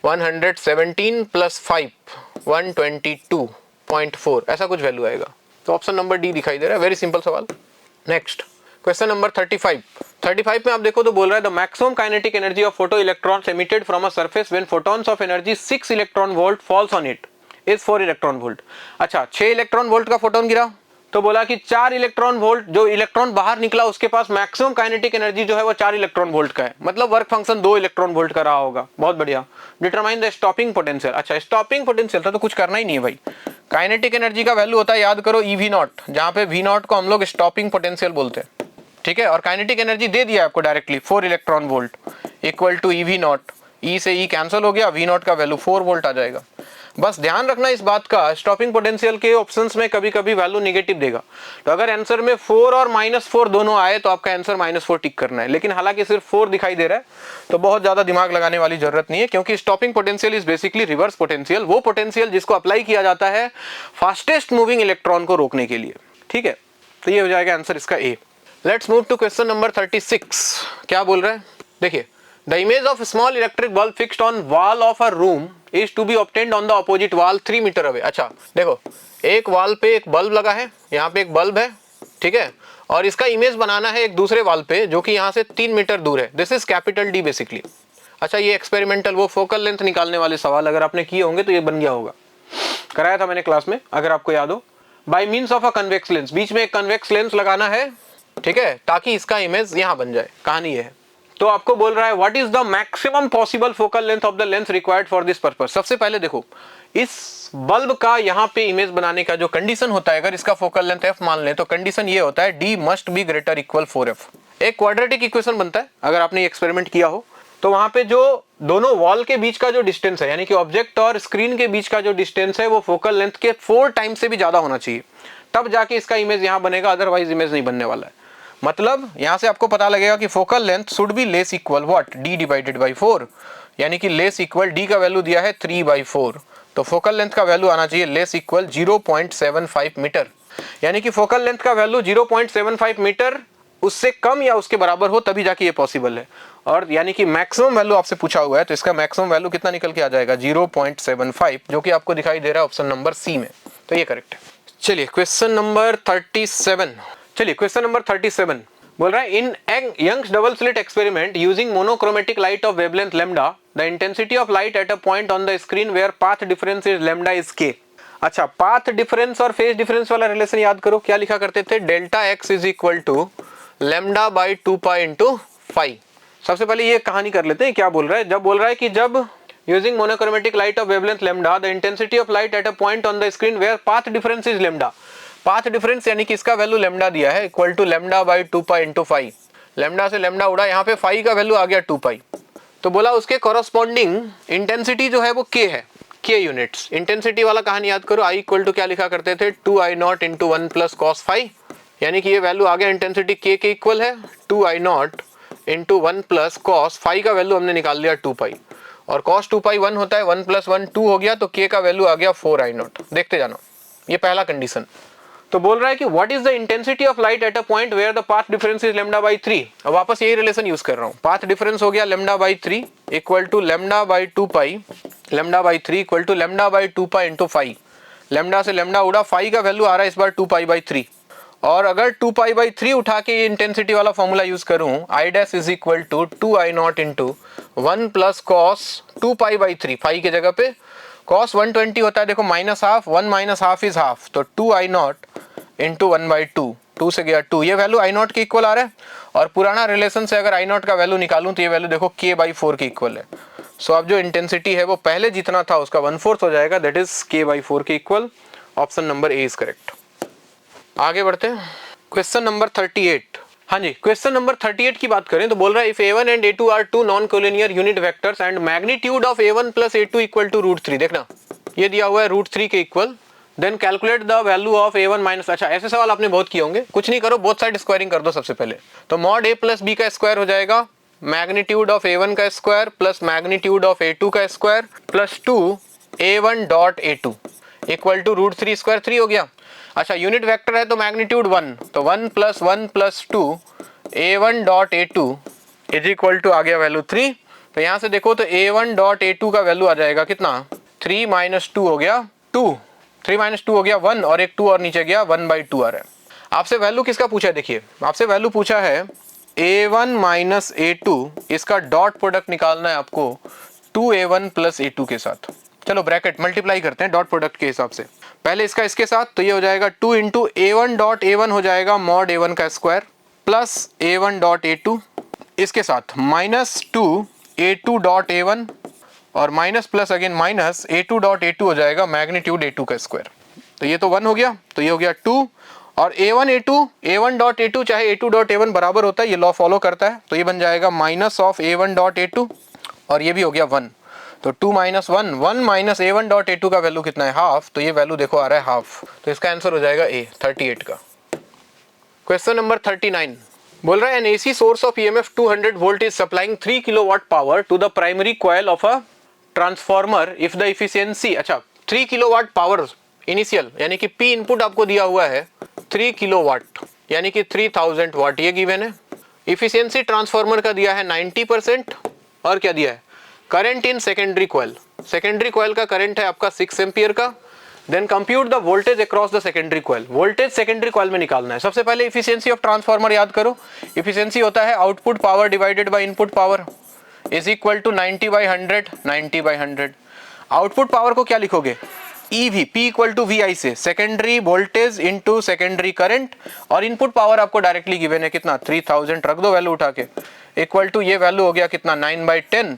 117 प्लस 5, 122.4, ऐसा कुछ वैल्यू आएगा। तो ऑप्शन नंबर डी दिखाई दे रहा है। वेरी सिंपल सवाल। नेक्स्ट क्वेश्चन नंबर 35 में आप देखो तो बोल रहा है the maximum kinetic energy of photo electrons emitted from a surface when photons of energy 6 electron volt falls on it is 4 electron volt. अच्छा, 6 इलेक्ट्रॉन वोल्ट का फोटोन गिरा तो बोला कि 4 इलेक्ट्रॉन वोल्ट, जो इलेक्ट्रॉन बाहर निकला उसके पास मैक्सिमम काइनेटिक एनर्जी जो है वो 4 इलेक्ट्रॉन वोल्ट का है, मतलब वर्क फंक्शन 2 इलेक्ट्रॉन वोल्ट का रहा होगा। बहुत बढ़िया। Determine the stopping potential. अच्छा, स्टॉपिंग पोटेंशियल था तो कुछ करना ही नहीं है भाई। काइनेटिक एनर्जी का वैल्यू होता है, याद करो, ई वी नॉट, जहां पे वी नॉट को हम लोग स्टॉपिंग पोटेंशियल बोलते हैं। ठीक है, और काइनेटिक एनर्जी दे दिया आपको directly, 4 electron volt equal to E V naught. ई से ई कैंसिल हो गया, वी नॉट का वैल्यू 4 वोल्ट आ जाएगा। बस ध्यान रखना इस बात का, स्टॉपिंग पोटेंशियल के ऑप्शंस में कभी कभी वैल्यू नेगेटिव देगा, तो अगर आंसर में 4 और -4 दोनों आए तो आपका आंसर -4 टिक करना है। लेकिन हालांकि सिर्फ 4 दिखाई दे रहा है तो बहुत ज्यादा दिमाग लगाने वाली जरूरत नहीं है, क्योंकि stopping potential is basically reverse potential, वो पोटेंशियल जिसको अप्लाई किया जाता है फास्टेस्ट मूविंग इलेक्ट्रॉन को रोकने के लिए। ठीक है, तो ये हो जाएगा आंसर इसका A. Let's move to question number 36। क्या बोल रहा है, देखिए, the image of small electric bulb fixed on wall of a room is to be obtained on the opposite wall 3 metre away. अच्छा देखो, एक वॉल पे एक बल्ब लगा है, यहाँ पे एक बल्ब है, ठीक है, और इसका इमेज बनाना है एक दूसरे वॉल पे जो कि यहाँ से 3 मीटर दूर है। This is capital D basically. अच्छा, ये एक्सपेरिमेंटल वो फोकल लेंथ निकालने वाले सवाल अगर आपने किए होंगे तो ये बन गया होगा, कराया था मैंने क्लास में, अगर आपको याद हो। By means of a convex lens, बीच में एक कन्वेक्स लेंस लगाना है, ठीक है, ताकि इसका इमेज यहाँ बन जाए। कहानी ये है। तो आपको बोल रहा है what is the maximum possible focal length of the lens required for this purpose. सबसे पहले देखो, इस बल्ब का यहाँ पे इमेज बनाने का जो कंडीशन होता है, अगर इसका फोकल लेंथ f मान ले तो कंडीशन ये होता है d must be greater equal 4f। एक क्वाड्रेटिक इक्वेशन बनता है, अगर आपने एक्सपेरिमेंट किया हो तो वहां पे जो दोनों वॉल के बीच का जो डिस्टेंस है, यानी कि ऑब्जेक्ट और स्क्रीन के बीच का जो डिस्टेंस है वो फोकल लेंथ के 4 टाइम्स से भी ज्यादा होना चाहिए, तब जाके इसका इमेज यहाँ बनेगा, अदरवाइज इमेज नहीं बनने वाला है। मतलब यहां से आपको पता लगेगा कि focal length should be less equal what, d divided by 4, यानी कि लेस इक्वल d का वैल्यू दिया है 3/4, तो फोकल लेंथ का वैल्यू आना चाहिए लेस इक्वल 0.75 मीटर, यानी कि फोकल लेंथ का वैल्यू 0.75 मीटर उससे कम या उसके बराबर हो तभी जाके ये पॉसिबल है। और यानी कि मैक्सिमम वैल्यू आपसे पूछा हुआ है तो इसका मैक्सिमम वैल्यू कितना निकल के आ जाएगा, 0.75, जो कि आपको दिखाई दे रहा है ऑप्शन नंबर सी में, तो ये करेक्ट है। चलिए क्वेश्चन नंबर 37 बोल रहा है in Young's double slit experiment using monochromatic light of wavelength lambda the intensity of light at a point on the screen where path difference is lambda is K. अच्छा, path difference और phase difference वाला relation याद करो, क्या लिखा करते थे, delta x is equal to lambda by 2 into phi. सबसे पहले ये कहानी कर लेते हैं, क्या बोल रहा है, जब बोल रहा है कि जब using monochromatic light of wavelength lambda the intensity of light at a point on the screen where path difference is lambda. Path difference यानी कि इसका वैल्यू लैम्डा दिया है equal to lambda by 2 pi into phi. Lambda से lambda उड़ा, यहाँ पे phi का वैल्यू आ गया 2 पाई, तो बोला उसके कॉरस्पॉन्डिंग इंटेंसिटी जो है वो के है, के यूनिट्स। इंटेंसिटी वाला कहानी याद करो, आई इक्वल टू क्या लिखा करते थे, 2I0 into 1 plus cos phi, यानी कि ये वैल्यू आ गया इंटेंसिटी के इक्वल है 2I0 into 1 plus cos phi का वैल्यू हमने निकाल लिया 2 पाई, और कॉस 2 पाई 1 होता है, 1 प्लस 1 2 हो गया, तो के का वैल्यू आ गया 4I0। देखते जाना, ये पहला कंडीशन। तो बोल रहा है कि what is the intensity of light at a point where the path difference is lambda by 3। अब वापस यही रिलेशन यूज कर रहा हूं, पाथ डिफरेंस हो गया lambda by 3 equal to lambda by 2 pi, lambda by 3 equal to lambda by 2 pi into phi. Lambda से lambda उड़ा, फाई का वैल्यू आ रहा है इस बार 2 पाई बाई 3, और अगर 2 पाई बाई 3 उठा के ये इंटेंसिटी वाला फॉर्मूला यूज करूं, I dash is equal to 2I0 into 1 plus cos 2 pi by 3, phi की जगह पे कॉस 120 होता है, देखो minus half, 1 minus half is half, तो 2I0 इंटू 1/2, 2 से गया 2, ये वैल्यू I0 के इक्वल आ रहा है, और पुराना रिलेशन से अगर I0 का वैल्यू निकालूं तो ये वैल्यू देखो k/4 के इक्वल है। सो अब जो इंटेंसिटी है वो पहले जितना था उसका 1/4 हो जाएगा, दैट इज k/4 के equal. Option number A is correct. आगे बढ़ते हैं, क्वेश्चन नंबर 38। हाँ जी, क्वेश्चन नंबर 38 की बात करें तो बोल रहा है if A1 and A2 are two non collinear unit vectors and magnitude of A1 plus A2 equal to √3, देखना ये दिया हुआ है √3 के equal, then calculate the value of A1 minus. अच्छा, ऐसे सवाल आपने बहुत किए होंगे, कुछ नहीं करो, बोथ साइड स्क्वायरिंग कर दो सबसे पहले, तो मॉड A प्लस B का स्क्वायर हो जाएगा मैग्नीट्यूड ऑफ A1 का square plus magnitude of A2 का square plus 2 A1 dot A2 equal to √3 square 3 हो गया। अच्छा यूनिट वेक्टर है तो मैग्नीट्यूड 1, तो 1 + 1 + 2 a1 dot a2 is equal to आ गया वैल्यू 3। तो यहाँ से देखो तो a1 डॉट a2 का वैल्यू आ जाएगा कितना, 3 - 2 हो गया 2, 3 - 2 हो गया 1 और एक 2 और नीचे गया 1/2 आ रहा है। आपसे वैल्यू किसका पूछा है, देखिए आपसे वैल्यू पूछा है a1 - a2, इसका डॉट प्रोडक्ट निकालना है आपको 2a1 + a2 के साथ। चलो ब्रैकेट मल्टीप्लाई करते हैं डॉट प्रोडक्ट के हिसाब से, पहले इसका इसके साथ, तो ये हो जाएगा 2 × a1 डॉट a1 हो जाएगा मॉड a1 का square plus a1 dot a2, इसके साथ -2 a2 डॉट a1 और minus plus again minus a2 dot a2 हो जाएगा मैग्नीट्यूड a2 का स्क्वायर। तो ये तो 1 हो गया, तो ये हो गया 2 और a1 डॉट a2 चाहे a2 डॉट a1 बराबर होता है, ये लॉ फॉलो करता है, तो ये बन जाएगा -a1 डॉट a2 और ये भी हो गया 1, तो 2 - 1 1 - a1 डॉट a2 का वैल्यू कितना है, हाफ, तो ये वैल्यू देखो आ रहा है हाफ, तो इसका आंसर हो जाएगा ए 38 का। क्वेश्चन नंबर 39 बोल रहा है an AC source of EMF 200 volt is supplying 3 kilowatt power to the primary coil of a transformer if the efficiency, अच्छा 3 किलोवाट पावर इनिशियल यानी कि पी इनपुट आपको दिया हुआ है 3 किलोवाट यानी कि 3000 वाट, ये गिवन है। इफिशियंसी ट्रांसफॉर्मर का दिया है 90% और क्या दिया है, current in secondary coil, secondary coil का करंट है आपका 6 एम्पियर का। Then compute the voltage across the secondary coil, voltage secondary coil में निकालना है। सबसे पहले इफिशियंसी ऑफ ट्रांसफॉर्मर याद करो, इफिशियंसी होता है output power divided by input power is equal to 90/100, 90/100। Output power को क्या लिखोगे, EV, P equal to VI से secondary voltage into secondary current, और इनपुट पावर आपको डायरेक्टली गिवन है कितना 3000, रख दो वैल्यू उठा के, इक्वल टू ये वैल्यू हो गया कितना 9/10।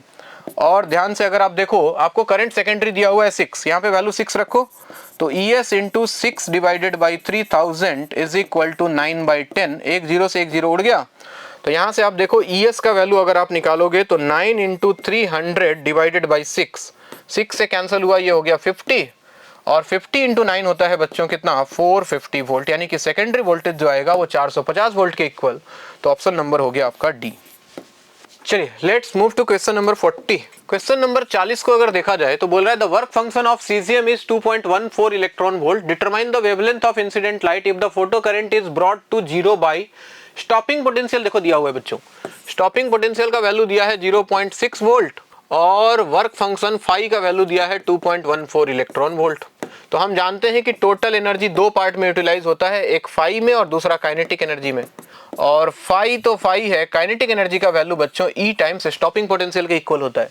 और ध्यान से अगर आप देखो आपको करंट सेकेंडरी दिया हुआ है 6, यहाँ पे वैल्यू 6 रखो, तो ES into 6 divided by 3000 is equal to 9/10, एक जीरो से एक जीरो उड़ गया। तो यहाँ से आप देखो ES का वैल्यू अगर आप निकालोगे तो 9 × 300 डिवाइडेड बाई 6 से कैंसिल हुआ, ये हो गया 50 और 50 × 9 होता है बच्चों कितना 450 वोल्ट, यानी कि सेकेंडरी वोल्टेज जो आएगा वो 450 वोल्ट के इक्वल। तो ऑप्शन नंबर हो गया आपका डी। चलिए let's move to question number 40। Question number 40 को अगर देखा जाए तो बोल रहा है the work function of caesium is 2.14 electron volt, determine the wavelength of incident light if the photo current is brought to 0 by stopping potential. देखो दिया हुआ है बच्चों, स्टॉपिंग पोटेंशियल का वैल्यू दिया है 0.6 वोल्ट और वर्क फंक्शन फाई का वैल्यू दिया है 2.14 इलेक्ट्रॉन वोल्ट। तो हम जानते हैं कि टोटल एनर्जी दो पार्ट में यूटिलाइज होता है, एक फाई में और दूसरा काइनेटिक एनर्जी में। और फाई तो फाई है, काइनेटिक एनर्जी का वैल्यू बच्चों ई टाइम्स स्टॉपिंग पोटेंशियल के इक्वल होता है।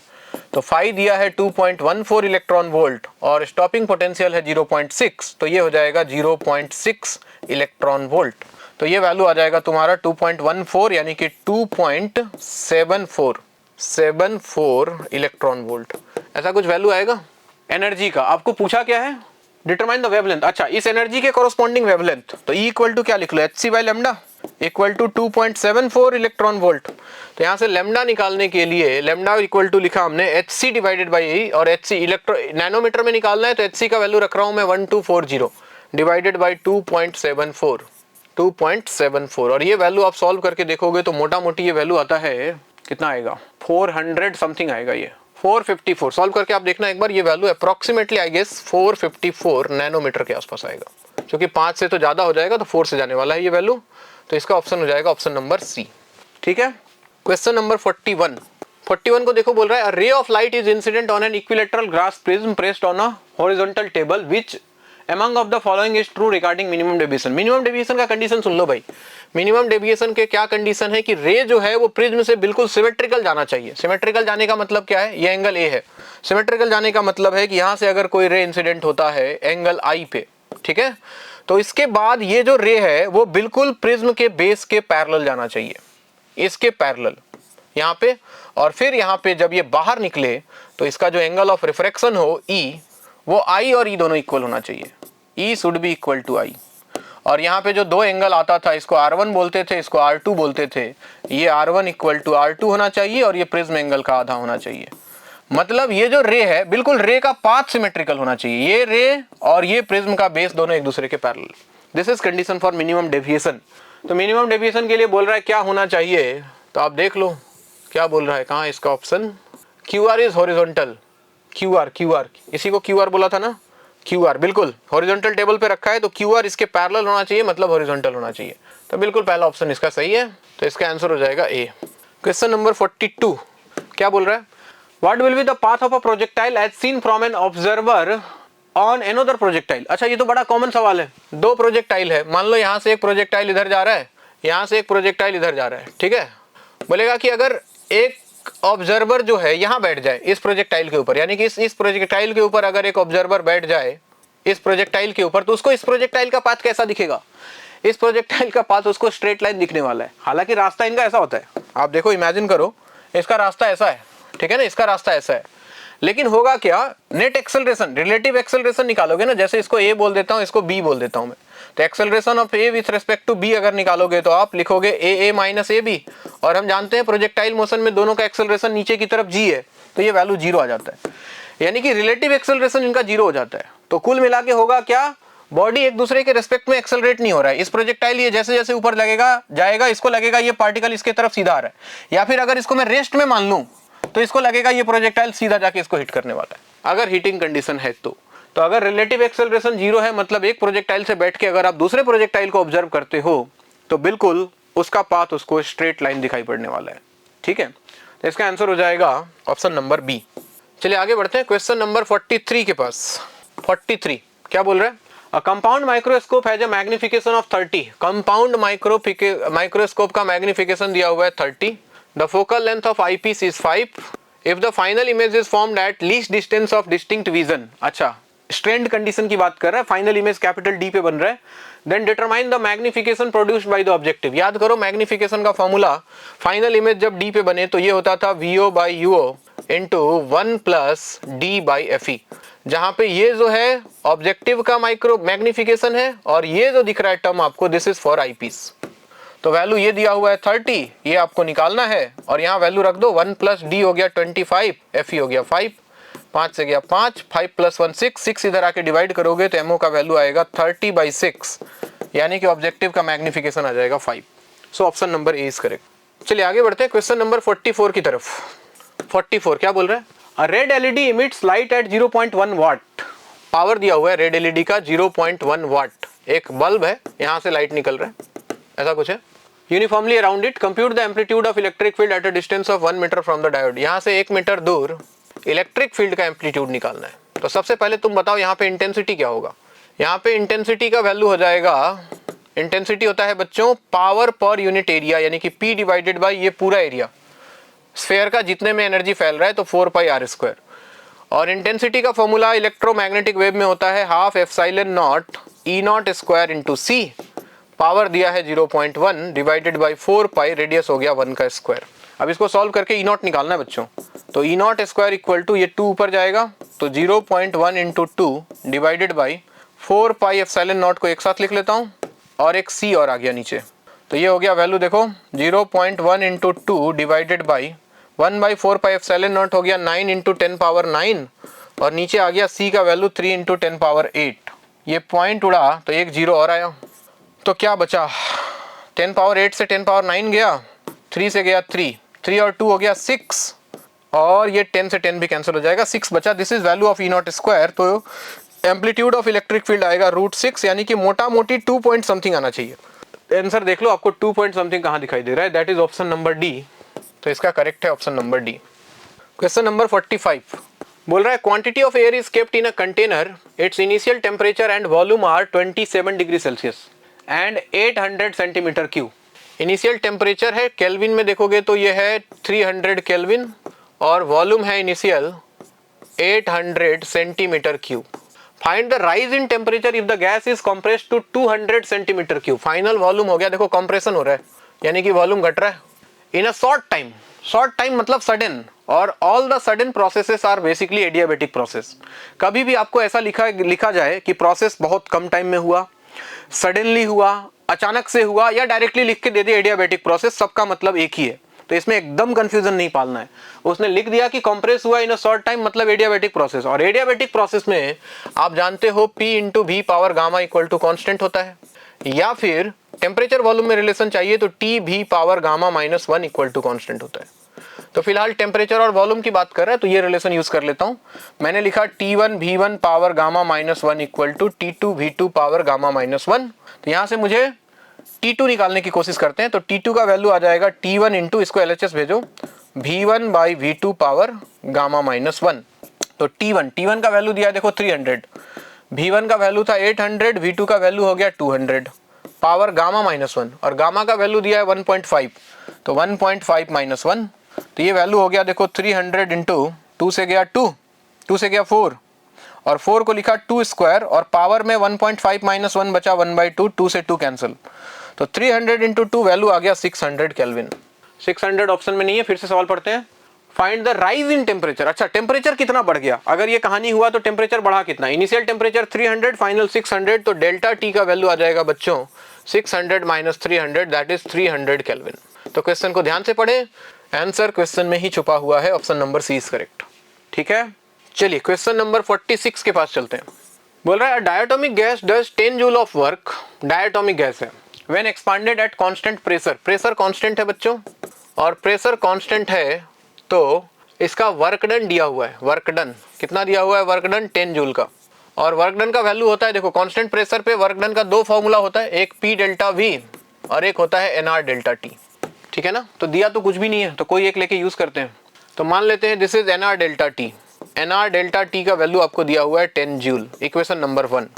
तो फाई दिया है 2.14 इलेक्ट्रॉन वोल्ट और स्टॉपिंग पोटेंशियल है 0.6, तो ये हो जाएगा 0.6 इलेक्ट्रॉन वोल्ट। तो ये वैल्यू आ जाएगा तुम्हारा 2.14 यानी कि 2.74 इलेक्ट्रॉन वोल्ट, ऐसा कुछ वैल्यू आएगा एनर्जी का। आपको पूछा क्या है, डिटरमाइन द वेवलेंथ। अच्छा इस एनर्जी के कॉरस्पॉन्डिंग वेवलेंथ, तो E इक्वल टू क्या लिख लो hc/λ equal to 2.74 electron volt. तो यहाँ से लैम्डा निकालने के लिए लैम्डा इक्वल टू लिखा हमने hc डिवाइडेड बाई E, और hc इलेक्ट्रो नैनोमीटर में निकालना है तो hc का वैल्यू रख रहा हूँ मैं 1240 डिवाइडेड बाई 2.74 और ये वैल्यू आप सॉल्व करके देखोगे तो मोटा मोटी ये वैल्यू आता है कितना आएगा 400 समथिंग आएगा, ये 454। सॉल्व करके आप देखना एक बार, ये value approximately I guess 454 nanometre के आसपास आएगा, क्योंकि 5 से तो ज्यादा हो जाएगा तो 4 से जाने वाला है ये वैल्यू। तो इसका ऑप्शन हो जाएगा ऑप्शन नंबर सी। ठीक है, क्वेश्चन नंबर 41 को देखो बोल रहा है ray of light is incident on an equilateral glass prism placed on a horizontal table which among of the following is true regarding minimum deviation। Minimum deviation का condition सुन लो भाई। Minimum deviation के क्या condition है कि रे जो है वो प्रिज्म से बिल्कुल सिमेट्रिकल जाना चाहिए। सिमेट्रिकल जाने का मतलब क्या है, ये एंगल ए है, सिमेट्रिकल जाने का मतलब है कि यहां से अगर कोई रे इंसिडेंट होता है एंगल आई पे, ठीक है, तो इसके बाद ये जो रे है वो बिल्कुल प्रिज्म के बेस के पैरेलल जाना चाहिए, इसके पैरेलल यहाँ पे, और फिर यहाँ पे जब ये बाहर निकले तो इसका जो एंगल ऑफ रिफ्रैक्शन हो ई, वो आई और ई दोनों इक्वल होना चाहिए, ई शुड बी इक्वल टू आई। और यहाँ पे जो दो एंगल आता था इसको R1 बोलते थे, इसको R2 बोलते थे, ये R1 इक्वल टू R2 होना चाहिए और ये प्रिज्म एंगल का आधा होना चाहिए। मतलब ये जो रे है बिल्कुल रे का पाथ सिमेट्रिकल होना चाहिए, ये रे और ये प्रिज्म का बेस दोनों एक दूसरे के parallel. This is condition for minimum deviation. तो मिनिमम डेविएशन के लिए बोल रहा है क्या होना चाहिए, तो आप देख लो क्या बोल रहा है, कहाँ इसका option, QR is horizontal, QR इसी को QR बोला था ना, QR, बिल्कुल हॉरिजॉन्टल टेबल पे रखा है तो QR इसके पैरेलल होना चाहिए, मतलब हॉरिजॉन्टल होना चाहिए। तो बिल्कुल पहला ऑप्शन इसका सही है, तो इसका आंसर हो जाएगा ए। क्वेश्चन नंबर 42 क्या बोल रहा है? What will be the path of a projectile as seen from an observer on another projectile. अच्छा, ये तो बड़ा कॉमन सवाल है। दो प्रोजेक्टाइल है, मान लो यहाँ से एक प्रोजेक्टाइल इधर जा रहा है, यहाँ से एक प्रोजेक्टाइल इधर जा रहा है, ठीक है। बोलेगा कि अगर एक ऑब्जर्वर जो है यहाँ बैठ जाए इस प्रोजेक्टाइल के ऊपर, यानी कि इस प्रोजेक्टाइल के ऊपर अगर एक ऑब्जर्वर बैठ जाए इस प्रोजेक्टाइल के ऊपर, तो उसको इस प्रोजेक्टाइल का पाथ कैसा दिखेगा? इस प्रोजेक्टाइल का पाथ उसको स्ट्रेट लाइन दिखने वाला है। हालांकि रास्ता इनका ऐसा होता है, आप देखो, इमेजिन करो, इसका रास्ता ऐसा है, ठीक है ना, इसका रास्ता ऐसा है, लेकिन होगा क्या, नेट एक्सेलरेशन, रिलेटिव एक्सेलरेशन निकालोगे ना, जैसे इसको ए बोल देता हूँ, इसको बी बोल देता हूँ मैं, तो acceleration of A with respect to B अगर निकालोगे तो आप लिखोगे ए माइनस ए बी, और हम जानते हैं प्रोजेक्टाइल मोशन में दोनों का एक्सेलरेशन नीचे की तरफ जी है, तो ये वैल्यू जीरो आ जाता है, यानी कि रिलेटिव एक्सेलरेशन इनका जीरो हो जाता है। तो कुल मिला के होगा क्या, बॉडी एक दूसरे के रिस्पेक्ट में एक्सेलरेट नहीं हो रहा है। इस प्रोजेक्टाइल ये जैसे जैसे ऊपर लगेगा जाएगा, इसको लगेगा ये पार्टिकल इसके तरफ सीधा आ रहा है, या फिर अगर इसको मैं रेस्ट में मान लूं तो इसको लगेगा ये प्रोजेक्टाइल सीधा जाके इसको हिट करने वाला है, अगर हीटिंग कंडीशन है तो अगर रिलेटिव एक्सेलरेशन जीरो है, मतलब एक प्रोजेक्टाइल से बैठ के अगर आप दूसरे प्रोजेक्टाइल को ऑब्जर्व करते हो तो बिल्कुल उसका पाथ उसको स्ट्रेट लाइन दिखाई पड़ने वाला है, ठीक है। तो इसका आंसर हो जाएगा ऑप्शन नंबर बी। चलिए आगे बढ़ते हैं क्वेश्चन नंबर 43 के पास। 43 क्या बोल रहा है? A compound microscope has a magnification of 30. Compound microscope का magnification दिया हुआ है 30. The focal length of eyepiece is 5. If the final image is formed at least distance of distinct vision. अच्छा, strained condition की बात कर रहा है, final image कैपिटल D पे बन रहा है। Then determine the magnification produced by the objective. याद करो magnification का फॉर्मूला, फाइनल इमेज जब D पे बने तो ये होता था VO by UO into 1 plus D by F E, जहां पे ये जो है ऑब्जेक्टिव का माइक्रो मैग्निफिकेशन है और ये जो दिख रहा है टर्म आपको, दिस इज फॉर आईपीस। तो वैल्यू ये दिया हुआ है 30, ये आपको निकालना है और यहाँ वैल्यू रख दो, 1 प्लस डी हो गया 25, एफ ई हो गया 5, 5 से गया 5, 5 प्लस 1 6, 6 इधर आके डिवाइड करोगे तो एमओ का वैल्यू आएगा 30/6, यानी कि ऑब्जेक्टिव का मैग्निफिकेशन आ जाएगा 5। सो option number A is correct. चलिए आगे बढ़ते हैं क्वेश्चन नंबर 44 की तरफ। 44 क्या बोल रहा है? A red LED emits light at 0.1 watt. Power दिया हुआ है रेड एलईडी का 0.1 वाट, एक बल्ब है, यहां से लाइट निकल रहा है, ऐसा कुछ है। Uniformly around it compute the amplitude of electric field at a distance of 1 metre from the diode. यहां से 1 मीटर दूर इलेक्ट्रिक फील्ड का एम्पलीट्यूड निकालना है। तो सबसे पहले तुम बताओ यहाँ पे इंटेंसिटी क्या होगा? यहाँ पे इंटेंसिटी का वैल्यू हो जाएगा, इंटेंसिटी होता है बच्चों पावर पर यूनिट एरिया, यानी कि P डिवाइडेड बाई ये पूरा एरिया स्फेयर का, जितने में एनर्जी फैल रहा है, तो 4πr²। और इंटेंसिटी का फॉर्मूला इलेक्ट्रोमैग्नेटिक वेव में होता है half epsilon naught E0² into c, power दिया है 0.1 डिवाइडेड बाई 4π, रेडियस हो गया 1 का स्क्वायर। अब इसको सॉल्व करके E0 निकालना है बच्चों, तो E0² इक्वल टू ये 2 ऊपर जाएगा तो 0.1 into 2 divided by 4π epsilon naught को एक साथ लिख लेता हूँ और एक सी और आ गया नीचे, तो ये हो गया वैल्यू देखो 0.1 into 2 divided by 1/4π epsilon naught हो गया 9 इंटू 10 पावर 9, और नीचे आ गया c का वैल्यू 3 इंटू 10 पावर 8। ये पॉइंट उड़ा तो एक जीरो और आया, तो क्या बचा? 10 पावर 8 से 10 पावर 9 गया, 3 से गया 3 और 2 हो गया 6, और ये 10 से 10 भी कैंसिल हो जाएगा, 6 बचा। This is value of E0²। तो एम्पलीट्यूड ऑफ इलेक्ट्रिक फील्ड आएगा √6, यानी कि मोटा मोटी 2 पॉइंट समथिंग आना चाहिए। आंसर देख लो, आपको 2 पॉइंट समथिंग कहाँ दिखाई दे रहा है? That is option number D. तो इसका करेक्ट है option number D. Question number 45 बोल रहा है quantity of air is kept in a container, its initial temperature and volume are 27 degree Celsius and 800 centimetre cube. Initial temperature है kelvin में, देखोगे तो ये है 300 केल्विन, और वॉल्यूम है initial 800 centimetre cube. Find the rise in temperature if the gas is compressed to 200 centimetre cube. Final volume हो गया, देखो कंप्रेशन हो रहा है, यानी कि वॉल्यूम घट रहा है in a short time. Short time मतलब सडन, और all the sudden processes are basically adiabatic process. कभी भी आपको ऐसा लिखा जाए कि प्रोसेस बहुत कम टाइम में हुआ, सडनली हुआ, अचानक से हुआ, या डायरेक्टली लिख के दे दे एडियाबेटिक प्रोसेस, सबका मतलब एक ही है। तो इसमें एकदम कंफ्यूजन नहीं पालना है। उसने लिख दिया कि कंप्रेस हुआ इन अ शॉर्ट टाइम मतलब एडियाबेटिक प्रोसेस, और एडियाबेटिक प्रोसेस में आप जानते हो P into V power gamma equal to constant होता है, या फिर टेम्परेचर वॉल्यूम में रिलेशन चाहिए तो T V power gamma -1 equal to constant होता है। तो फिलहाल टेम्परेचर और वॉल्यूम की बात कर रहे हैं तो ये रिलेशन यूज कर लेता हूँ। मैंने लिखा T1 V1 power gamma -1 equal to T2 V2 power gamma -1। तो यहाँ से मुझे T2 निकालने की कोशिश करते हैं। तो T2 का वैल्यू आ जाएगा T1 इंटू, इसको LHS भेजो, V1 by V2 power gamma -1। तो T1 का वैल्यू दिया है देखो 300, V1 का वैल्यू था 800, V2 का वैल्यू हो गया 200 पावर गामा -1, और गामा का वैल्यू दिया है 1.5, तो 1.5 -1, तो ये वैल्यू हो गया देखो 300 इंटू 2 से गया 2 से गया 4, और 4 को लिखा 2 स्क्वायर, और पावर में 1.5 -1 बचा 1/2, 2 से 2 कैंसिल, तो 300 इंटू 2 वैल्यू आ गया 600 केल्विन। 600 ऑप्शन में नहीं है, फिर से सवाल पढ़ते हैं। Find the rise in temperature. अच्छा, टेम्परेचर कितना बढ़ गया, अगर ये कहानी हुआ तो टेम्परेचर बढ़ा कितना। इनिशियल टेम्परेचर 300, फाइनल 600, तो डेल्टा टी का वैल्यू आ जाएगा बच्चों 600 माइनस 300, दैट इज 300 केल्विन। तो क्वेश्चन को ध्यान से पढ़े, आंसर क्वेश्चन में ही छुपा हुआ है, option number C is correct. ठीक है, चलिए क्वेश्चन नंबर 46 के पास चलते हैं। बोल रहा है diatomic gas does 10 joule of work, diatomic gas है, when expanded at constant pressure, pressure constant है बच्चों, और प्रेशर कांस्टेंट है तो इसका वर्क डन दिया हुआ है, वर्क डन कितना दिया हुआ है, वर्क डन 10 जूल का, और वर्क डन का वैल्यू होता है देखो कांस्टेंट प्रेशर पे वर्क डन का दो फॉर्मूला होता है, एक P डेल्टा V और एक होता है NR डेल्टा T। ठीक है ना, तो दिया तो कुछ भी नहीं है तो कोई एक लेके यूज करते हैं। तो मान लेते हैं this is NR delta T, NR delta T का वैल्यू आपको दिया हुआ है 10 जूल, इक्वेशन नंबर 1।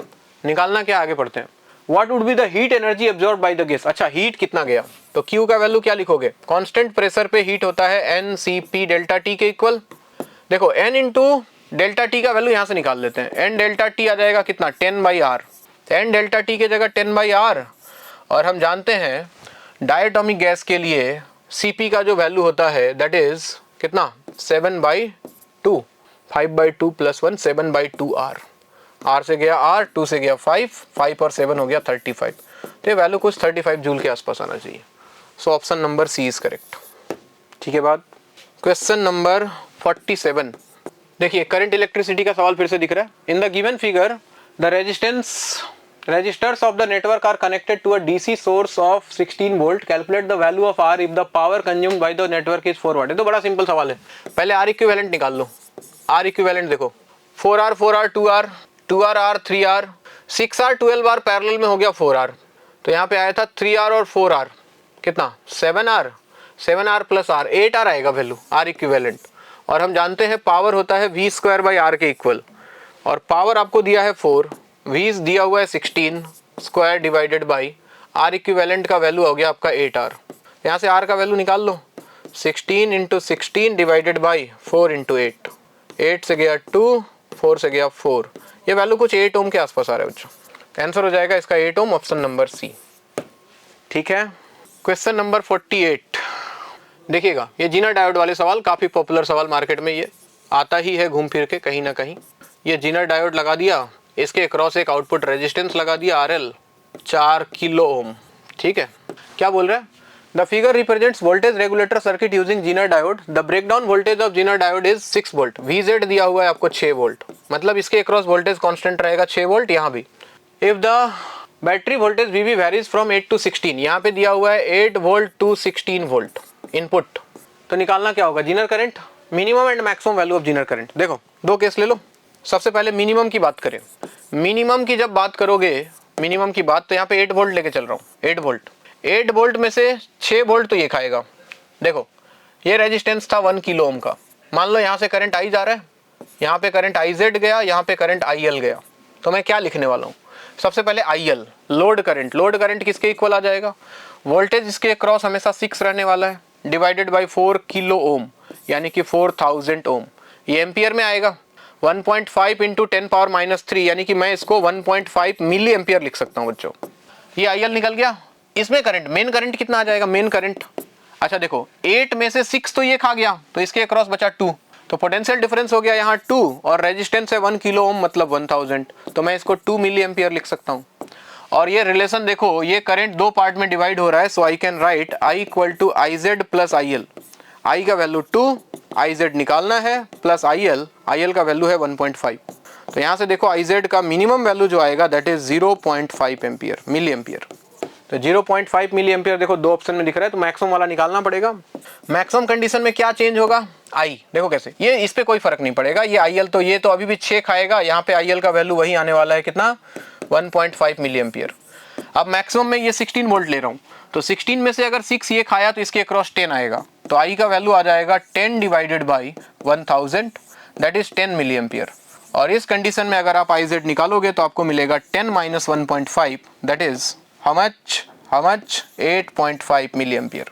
निकालना क्या, आगे पढ़ते हैं। What would be the heat energy absorbed by the gas? अच्छा, हीट कितना गया, तो Q का वैल्यू क्या लिखोगे, कांस्टेंट प्रेशर पे हीट होता है NCP डेल्टा T के इक्वल। देखो N इंटू डेल्टा T का वैल्यू यहाँ से निकाल लेते हैं, N डेल्टा T आ जाएगा कितना 10/R, N डेल्टा T की जगह 10/R, और हम जानते हैं डायटोमिक गैस के लिए Cp का जो वैल्यू होता है दैट इज कितना 7/2, 5/2 + 1 7/2R, R से गया R, 2 से गया 5 और 7 हो गया 35, तो ये वैल्यू कुछ 35 जूल के आसपास आना चाहिए। So option number C is correct. ठीक है बात। क्वेश्चन नंबर 47, देखिए करंट इलेक्ट्रिसिटी का सवाल फिर से दिख रहा है। In the given figure the registers of the network are connected to a DC source of 16 volt. Calculate the value of R if the power consumed by the network is 4 watt। ये तो बड़ा simple सवाल है, पहले R equivalent निकाल लो। R equivalent देखो 4R 4R 2R 2R R 3R 6R 12R parallel में हो गया 4R, तो यहाँ पे आया था 3R और 4R कितना 7R प्लस R 8R आएगा वैल्यू R इक्विवेलेंट, और हम जानते हैं पावर होता है V² R के इक्वल, और पावर आपको दिया है 4, V दिया हुआ है 16 square divided by R equivalent का वैल्यू हो गया आपका 8R। यहाँ से R का वैल्यू निकाल लो, 16 इंटू 16 डिवाइडेड बाई 4 इंटू 8, 8 से गया 2, 4 से गया 4, ये वैल्यू कुछ 8 ओम के आसपास आ रहा है बच्चों। आंसर हो जाएगा इसका 8 ओम, ऑप्शन नंबर सी। ठीक है, क्वेश्चन नंबर 48, देखिएगा ये जीना डायोड वाले सवाल काफ़ी पॉपुलर सवाल मार्केट में ये आता ही है घूम फिर के कहीं ना कहीं। ये जीना डायोड लगा दिया, इसके अक्रॉस एक आउटपुट रेजिस्टेंस लगा दिया RL 4 किलो ओम। ठीक है, क्या बोल रहा है, the figure represents voltage regulator circuit using zener diode, the breakdown voltage of zener diode is 6 volt, VZ दिया हुआ है आपको 6 वोल्ट, मतलब इसके अक्रॉस वोल्टेज कांस्टेंट रहेगा 6 वोल्ट। यहाँ भी if the battery voltage VB varies from 8 to 16, यहाँ पे दिया हुआ है 8 वोल्ट टू 16 वोल्ट इनपुट, तो निकालना क्या होगा, Zener current, minimum and maximum value of Zener current. देखो दो केस ले लो, सबसे पहले मिनिमम की बात करें। मिनिमम की जब बात करोगे, मिनिमम की बात, तो यहाँ पे 8 वोल्ट लेके चल रहा हूँ, 8 वोल्ट में से 6 वोल्ट तो ये खाएगा। देखो ये रेजिस्टेंस था 1 किलो ओम का, मान लो यहाँ से करंट आई जा रहा है, यहाँ पे करंट IZ गया, यहाँ पे करंट IL गया, तो मैं क्या लिखने वाला हूँ, सबसे पहले IL लोड करंट किसके इक्वल आ जाएगा, वोल्टेज इसके क्रॉस हमेशा 6 रहने वाला है, डिवाइडेड बाई 4 किलो ओम यानी कि 4000 ओम, ये एम्पियर में आएगा। 1.5 इंटू 10⁻³ यानी कि मैं इसको 1.5 मिली एम्पियर लिख सकता हूँ बच्चों। ये IL निकल गया, इसमें करंट मेन करंट कितना आ जाएगा, मेन करंट, अच्छा देखो 8 में से 6 तो ये खा गया, तो इसके अक्रॉस बचा 2, तो पोटेंशियल डिफरेंस हो गया यहाँ 2, और रेजिस्टेंस है 1 किलो ओम मतलब 1000, तो मैं इसको 2 मिली एम्पियर लिख सकता हूँ। और ये रिलेशन देखो, ये करंट दो पार्ट में डिवाइड हो रहा है, so I can write I equal to IZ plus IL, I का वैल्यू 2, IZ निकालना है, प्लस IL का वैल्यू है 1.5, तो यहाँ से देखो IZ का मिनिमम वैल्यू जो आएगा that is 0.5 ampere milli ampere. तो 0.5 मिली एम्पियर देखो दो ऑप्शन में दिख रहा है, तो मैक्सिमम वाला निकालना पड़ेगा। मैक्सिमम कंडीशन में क्या चेंज होगा, आई देखो कैसे, ये इस पे कोई फर्क नहीं पड़ेगा, ये IL तो ये तो अभी भी 6 खाएगा, यहाँ पे IL का वैल्यू वही आने वाला है कितना 1.5 मिली एम्पियर। अब मैक्सिमम में ये 16 वोल्ट ले रहा हूँ, तो 16 में से अगर 6 ये खाया तो इसके अक्रॉस 10 आएगा, तो आई का वैल्यू आ जाएगा 10 divided by 1000 that is 10 milli ampere. और इस कंडीशन में अगर आप IZ निकालोगे तो आपको मिलेगा 10 minus 1.5 that is how much 8.5 milli ampere.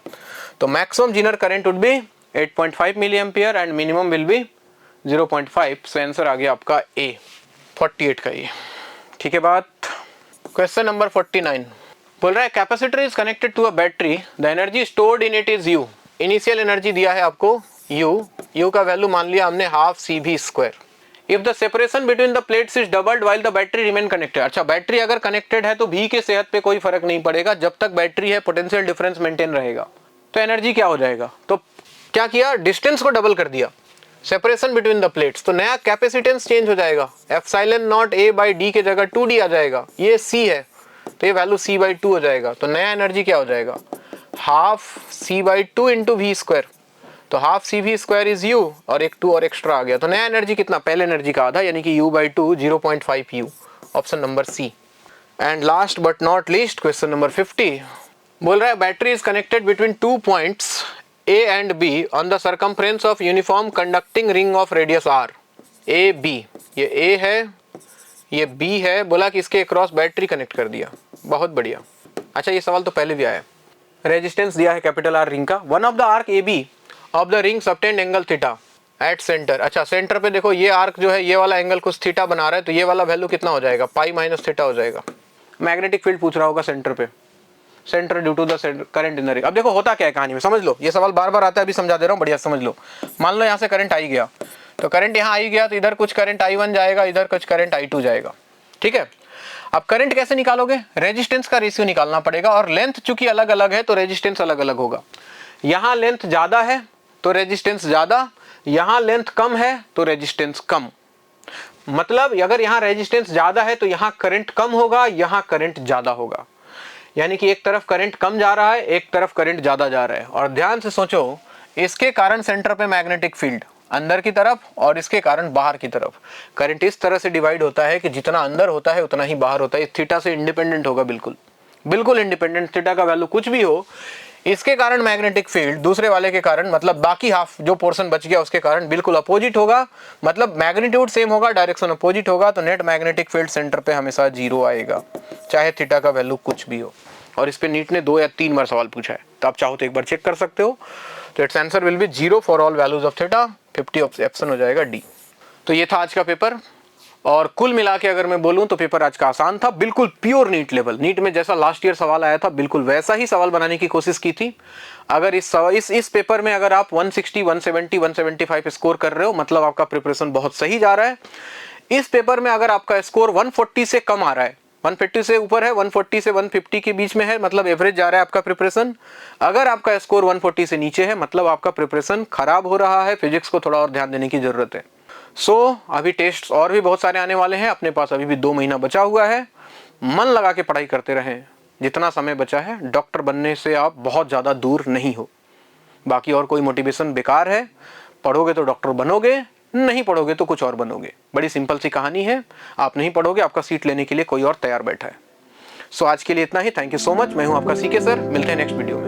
तो maximum zener current would be 8.5 milliampere and minimum will be 0.5। So answer आ गया आपका A 48 का ये। ठीक है बात। क्वेश्चन नंबर 49 बोल रहा है capacitor is connected to a battery, the energy stored in it is U। Initial energy दिया है आपको U का वैल्यू मान लिया हमने half CV square. If the separation between the plates is doubled while the battery remain connected. अच्छा battery अगर connected है तो V के सेहत पे कोई फर्क नहीं पड़ेगा, जब तक बैटरी है पोटेंशियल डिफरेंस मेंटेन रहेगा। तो एनर्जी क्या हो जाएगा, तो क्या किया, डिस्टेंस को डबल कर दिया, सेपरेशन बिटवीन द प्लेट्स, तो नया कैपेसिटेंस चेंज हो जाएगा, epsilon not A by D के जगह 2D आ जाएगा, ये C है तो ये वैल्यू C बाई 2 हो जाएगा। तो नया एनर्जी क्या हो जाएगा, half C by 2 into V square, तो half CV square is U और एक 2 और एक्स्ट्रा आ गया, तो नया एनर्जी कितना, पहले एनर्जी का आधा यानी कि U by 2 0.5 U, option number C। And last but not least question number 50 बोल रहा है battery is connected between 2 points A and B on the circumference of uniform conducting ring of radius R। A B, ये A है ये B है, बोला कि इसके अक्रॉस बैटरी कनेक्ट कर दिया, बहुत बढ़िया। अच्छा ये सवाल तो पहले भी आया, रेजिस्टेंस दिया है कैपिटल R रिंग का, one of the arc AB of the ring subtend angle theta at centre. अच्छा सेंटर पे देखो ये आर्क जो है ये वाला एंगल कुछ थीटा बना रहा है, तो ये वाला वैल्यू कितना हो जाएगा, पाई माइनस थीटा हो जाएगा। मैग्नेटिक फील्ड पूछ रहा होगा सेंटर पे, centre due to the current in the ring. अब देखो होता क्या है कहानी में, समझ लो, ये सवाल बार बार आता है, अभी समझा दे रहा हूँ, बढ़िया समझ लो। मान लो यहाँ से करंट आई गया, तो करंट यहाँ आई गया, तो इधर कुछ करंट I1 जाएगा, इधर कुछ करंट I2 जाएगा, ठीक है। अब करंट कैसे निकालोगे, रेजिस्टेंस का रेशियो निकालना पड़ेगा, और लेंथ चूंकि अलग अलग है तो रेजिस्टेंस अलग अलग होगा। यहाँ लेंथ ज्यादा है तो रेजिस्टेंस ज्यादा, यहाँ लेंथ कम है तो रेजिस्टेंस कम। मतलब अगर यहाँ रेजिस्टेंस ज्यादा है तो यहाँ करंट कम होगा, यहाँ करंट ज्यादा होगा, यानी कि एक तरफ करंट कम जा रहा है, एक तरफ करंट ज्यादा जा रहा है। और ध्यान से सोचो, इसके कारण सेंटर पे मैग्नेटिक फील्ड अंदर की तरफ और इसके कारण बाहर की तरफ। करंट इस तरह से डिवाइड होता है कि जितना अंदर होता है उतना ही बाहर होता है, थीटा से इंडिपेंडेंट होगा, बिल्कुल बिल्कुल इंडिपेंडेंट, थीटा का वैल्यू कुछ भी हो। इसके कारण मैग्नेटिक फील्ड दूसरे वाले के कारण, मतलब बाकी हाफ जो पोर्शन बच गया उसके कारण बिल्कुल अपोजिट होगा, मतलब मैग्नीट्यूड सेम होगा, डायरेक्शन अपोजिट होगा, तो नेट मैग्नेटिक फील्ड सेंटर पे हमेशा 0 आएगा, चाहे थीटा का वैल्यू कुछ भी हो। और इस पे नीट ने 2 या 3 बार सवाल पूछा है, तो आप चाहो तो एक बार चेक कर सकते हो। तो it's answer will be 0 for all values of theta, 50 option हो जाएगा D। तो ये था आज का पेपर, और कुल मिला के अगर मैं बोलूं तो पेपर आज का आसान था, बिल्कुल प्योर नीट लेवल। नीट में जैसा लास्ट ईयर सवाल आया था बिल्कुल वैसा ही सवाल बनाने की कोशिश की थी। अगर इस पेपर में अगर आप 160, 170, 175 स्कोर कर रहे हो, मतलब आपका प्रिपरेशन बहुत सही जा रहा है। इस पेपर में अगर आपका स्कोर 140 से कम आ रहा है, 150 से ऊपर है, 140 से 150 के बीच में है, मतलब एवरेज जा रहा है आपका प्रिपरेशन। अगर आपका स्कोर 140 से नीचे है, मतलब आपका प्रिपरेशन खराब हो रहा है, फिजिक्स को थोड़ा और ध्यान देने की जरूरत है। अभी टेस्ट और भी बहुत सारे आने वाले हैं, अपने पास अभी भी 2 महीना बचा हुआ है। मन लगा के पढ़ाई करते रहें, जितना समय बचा है। डॉक्टर बनने से आप बहुत ज़्यादा दूर नहीं हो, बाकी और कोई मोटिवेशन बेकार है। पढ़ोगे तो डॉक्टर बनोगे, नहीं पढ़ोगे तो कुछ और बनोगे। बड़ी सिंपल सी कहानी है, आप नहीं पढ़ोगे, आपका सीट लेने के लिए कोई और तैयार बैठा है। आज के लिए इतना ही। Thank you so much. मैं हूं आपका CK सर, मिलते हैं नेक्स्ट वीडियो में।